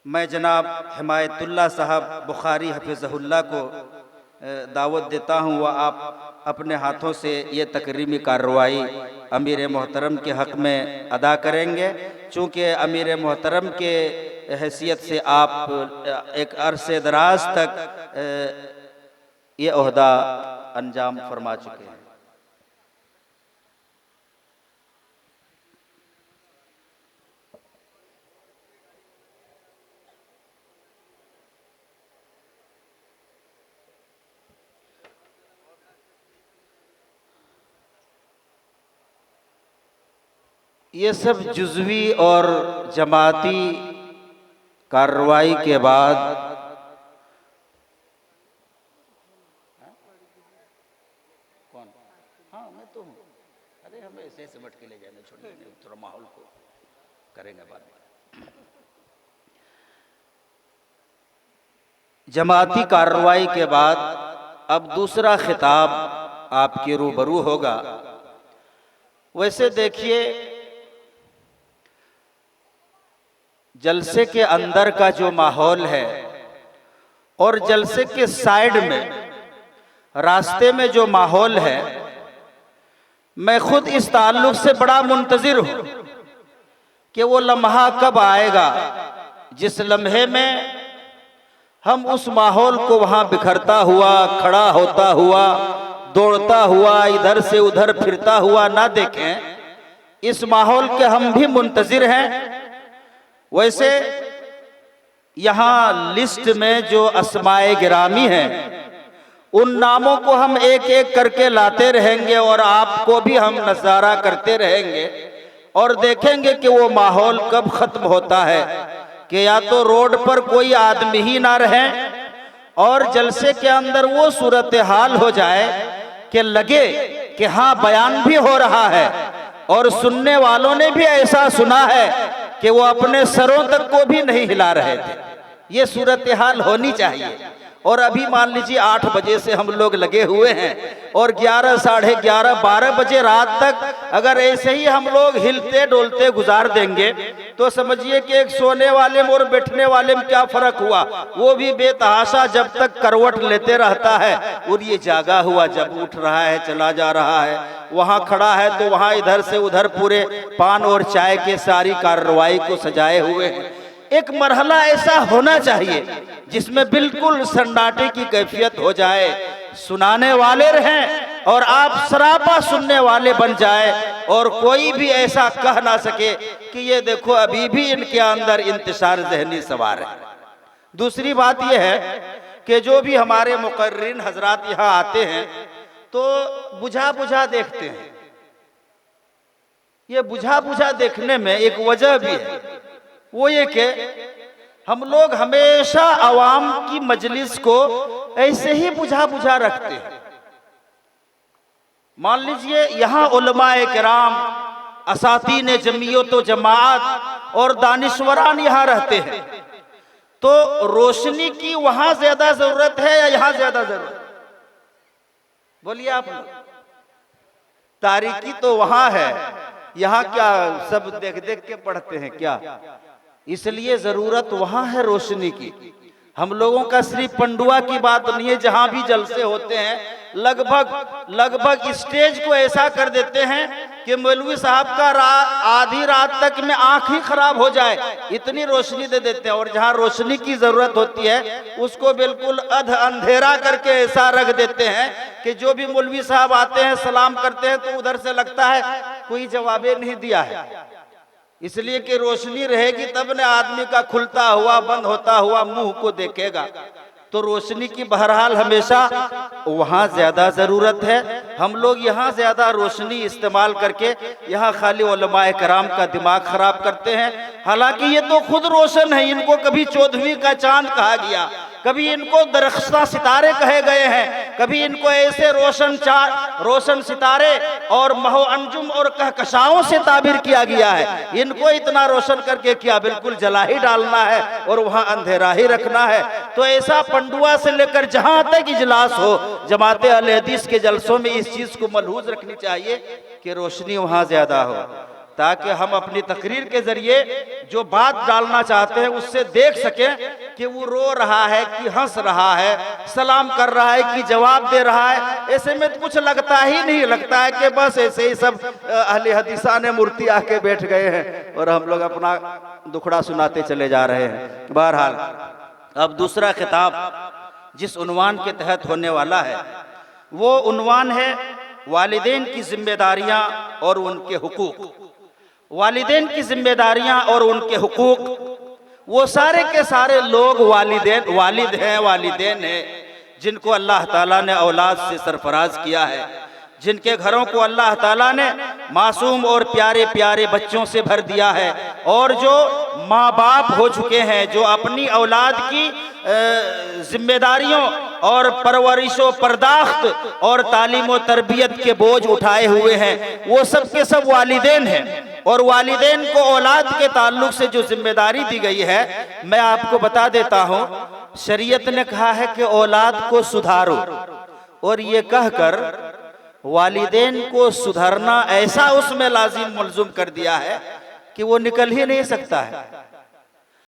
मैं जनाब हिमायतुल्लाह साहब बुखारी हफिज़हुल्लाह को दावत देता हूँ व आप अपने हाथों से ये तकरीमी कार्रवाई अमीर मोहतरम के हक़ में अदा करेंगे। चूँकि अमीर मोहतरम के हैसियत से आप एक अरसे दराज तक ये ओहदा अंजाम फरमा चुके हैं। ये सब जुज़वी और जमाती कार्रवाई के बाद कौन? हाँ मैं तो हूँ। अरे हमें ऐसे सिमट के ले जाने छोड़िए, थोड़ा माहौल को करेंगे बाद में। जमाती कार्रवाई के बाद अब दूसरा खिताब आपके रूबरू होगा। वैसे देखिए, जलसे के अंदर का जो माहौल है और जलसे के साइड में रास्ते में जो माहौल है, मैं खुद इस ताल्लुक से बड़ा मुंतज़िर हूँ कि वो लम्हा कब आएगा जिस लम्हे में हम उस माहौल को वहाँ बिखरता हुआ, खड़ा होता हुआ, दौड़ता हुआ, इधर से उधर फिरता हुआ ना देखें। इस माहौल के हम भी मुंतज़िर हैं। वैसे यहाँ लिस्ट में जो अस्माए गिरामी हैं, उन नामों को हम एक एक करके लाते रहेंगे और आपको भी हम नज़ारा करते रहेंगे और देखेंगे कि वो माहौल कब ख़त्म होता है कि या तो रोड पर कोई आदमी ही ना रहे और जलसे के अंदर वो सूरत हाल हो जाए कि लगे कि हाँ बयान भी हो रहा है और सुनने वालों ने भी ऐसा सुना है कि वो अपने सरों तक को भी नहीं हिला रहे थे। ये सूरत हाल होनी चाहिए। और अभी मान लीजिए 8 बजे से हम लोग लगे हुए हैं और 11, साढ़े 11, 12 बजे रात तक अगर ऐसे ही हम लोग हिलते डोलते गुजार देंगे तो समझिए कि एक सोने वाले में और बैठने वाले में क्या फ़र्क हुआ। वो भी बेतहाशा जब तक करवट लेते रहता है और ये जागा हुआ जब उठ रहा है, चला जा रहा है, वहाँ खड़ा है तो वहाँ इधर से उधर पूरे पान और चाय के सारी कार्रवाई को सजाए हुए हैं। एक मरहला ऐसा होना चाहिए जिसमें बिल्कुल सन्नाटे की कैफियत हो जाए, सुनाने वाले रहें और आप सरापा सुनने वाले बन जाए और कोई भी ऐसा कह ना सके कि ये देखो अभी भी इनके अंदर इंतशार ज़हनी सवार है। दूसरी बात यह है कि जो भी हमारे मुकर्रिन हजरात यहाँ आते हैं तो बुझा बुझा देखते हैं। ये बुझा बुझा देखने में एक वजह भी है, वो ये कि हम लोग हमेशा आवाम की मजलिस को ऐसे ही बुझा बुझा रखते हैं। मान लीजिए यहाँ उलमाए किराम, असातीन जमीयत व जमात और दानिश्वरान यहाँ रहते हैं, तो रोशनी की वहां ज्यादा जरूरत है या यहाँ ज्यादा जरूरत? बोलिए आप। तारीकी तो वहां है, यहाँ क्या सब देख देख के पढ़ते हैं क्या? इसलिए जरूरत वहां है रोशनी की। हम लोगों का सिर्फ पंडुआ की बात नहीं है, जहां भी जलसे होते हैं लगभग स्टेज को ऐसा कर देते हैं कि मौलवी साहब का आधी रात तक में आंख ही खराब हो जाए, इतनी रोशनी दे देते हैं। और जहां रोशनी की जरूरत होती है उसको बिल्कुल अंधेरा करके ऐसा रख देते हैं कि जो भी मौलवी साहब आते हैं सलाम करते हैं तो उधर से लगता है कोई जवाब नहीं दिया है। इसलिए कि रोशनी रहेगी तब न आदमी का खुलता हुआ बंद होता हुआ मुंह को देखेगा। तो रोशनी की बहरहाल हमेशा वहां ज्यादा जरूरत है। हम लोग यहाँ ज्यादा रोशनी इस्तेमाल करके यहाँ खाली उलमाए कराम का दिमाग खराब करते हैं। हालांकि ये तो खुद रोशन है, इनको कभी 14वीं का चांद कहा गया, कभी इनको दरख्शा सितारे कहे गए हैं, कभी इनको ऐसे रोशन सितारे और महो अंजुम और कहकशाओं से ताबीर किया गया है। इनको इतना रोशन करके क्या बिल्कुल जला ही डालना है और वहां अंधेरा ही रखना है। तो ऐसा पंडुआ से लेकर जहां तक इजलास हो, जमाते अहले हदीस के जलसों में इस चीज को मलहूज रखनी चाहिए कि रोशनी वहां ज्यादा हो, ताकि हम अपनी तकरीर के जरिए जो बात डालना चाहते हैं उससे देख सकें कि वो रो रहा है कि हंस रहा है, सलाम कर रहा है कि जवाब दे रहा है। ऐसे में तो कुछ लगता ही नहीं, लगता है कि बस ऐसे ही सब अहले हदीसा ने मूर्ति आके बैठ गए हैं और हम लोग अपना दुखड़ा सुनाते चले जा रहे हैं। बहरहाल अब दूसरा खिताब जिस उन्वान के तहत होने वाला है वो उन्वान है वालिदैन की जिम्मेदारियां और उनके हुकूक। वालिदैन की जिम्मेदारियां और उनके हुकूक, वो सारे के सारे लोग वालिदैन हैं जिनको अल्लाह ताला ने औलाद से सरफराज किया है, जिनके घरों को अल्लाह ताला ने मासूम और प्यारे प्यारे बच्चों से भर दिया है, और जो माँ बाप हो चुके हैं, जो अपनी औलाद की जिम्मेदारियों और परवरिशो पर्दाख्त और तालीम व तरबियत के बोझ उठाए हुए हैं, वो सब के सब वालिदैन हैं। और वालिदैन को औलाद के ताल्लुक से जो जिम्मेदारी दी गई है, मैं आपको बता देता हूँ, शरीयत ने कहा है कि औलाद को सुधारो, और ये कहकर वालिदैन को सुधारना ऐसा उसमें लाजिम मुल्ज़ुम कर दिया है कि वो निकल ही नहीं सकता है।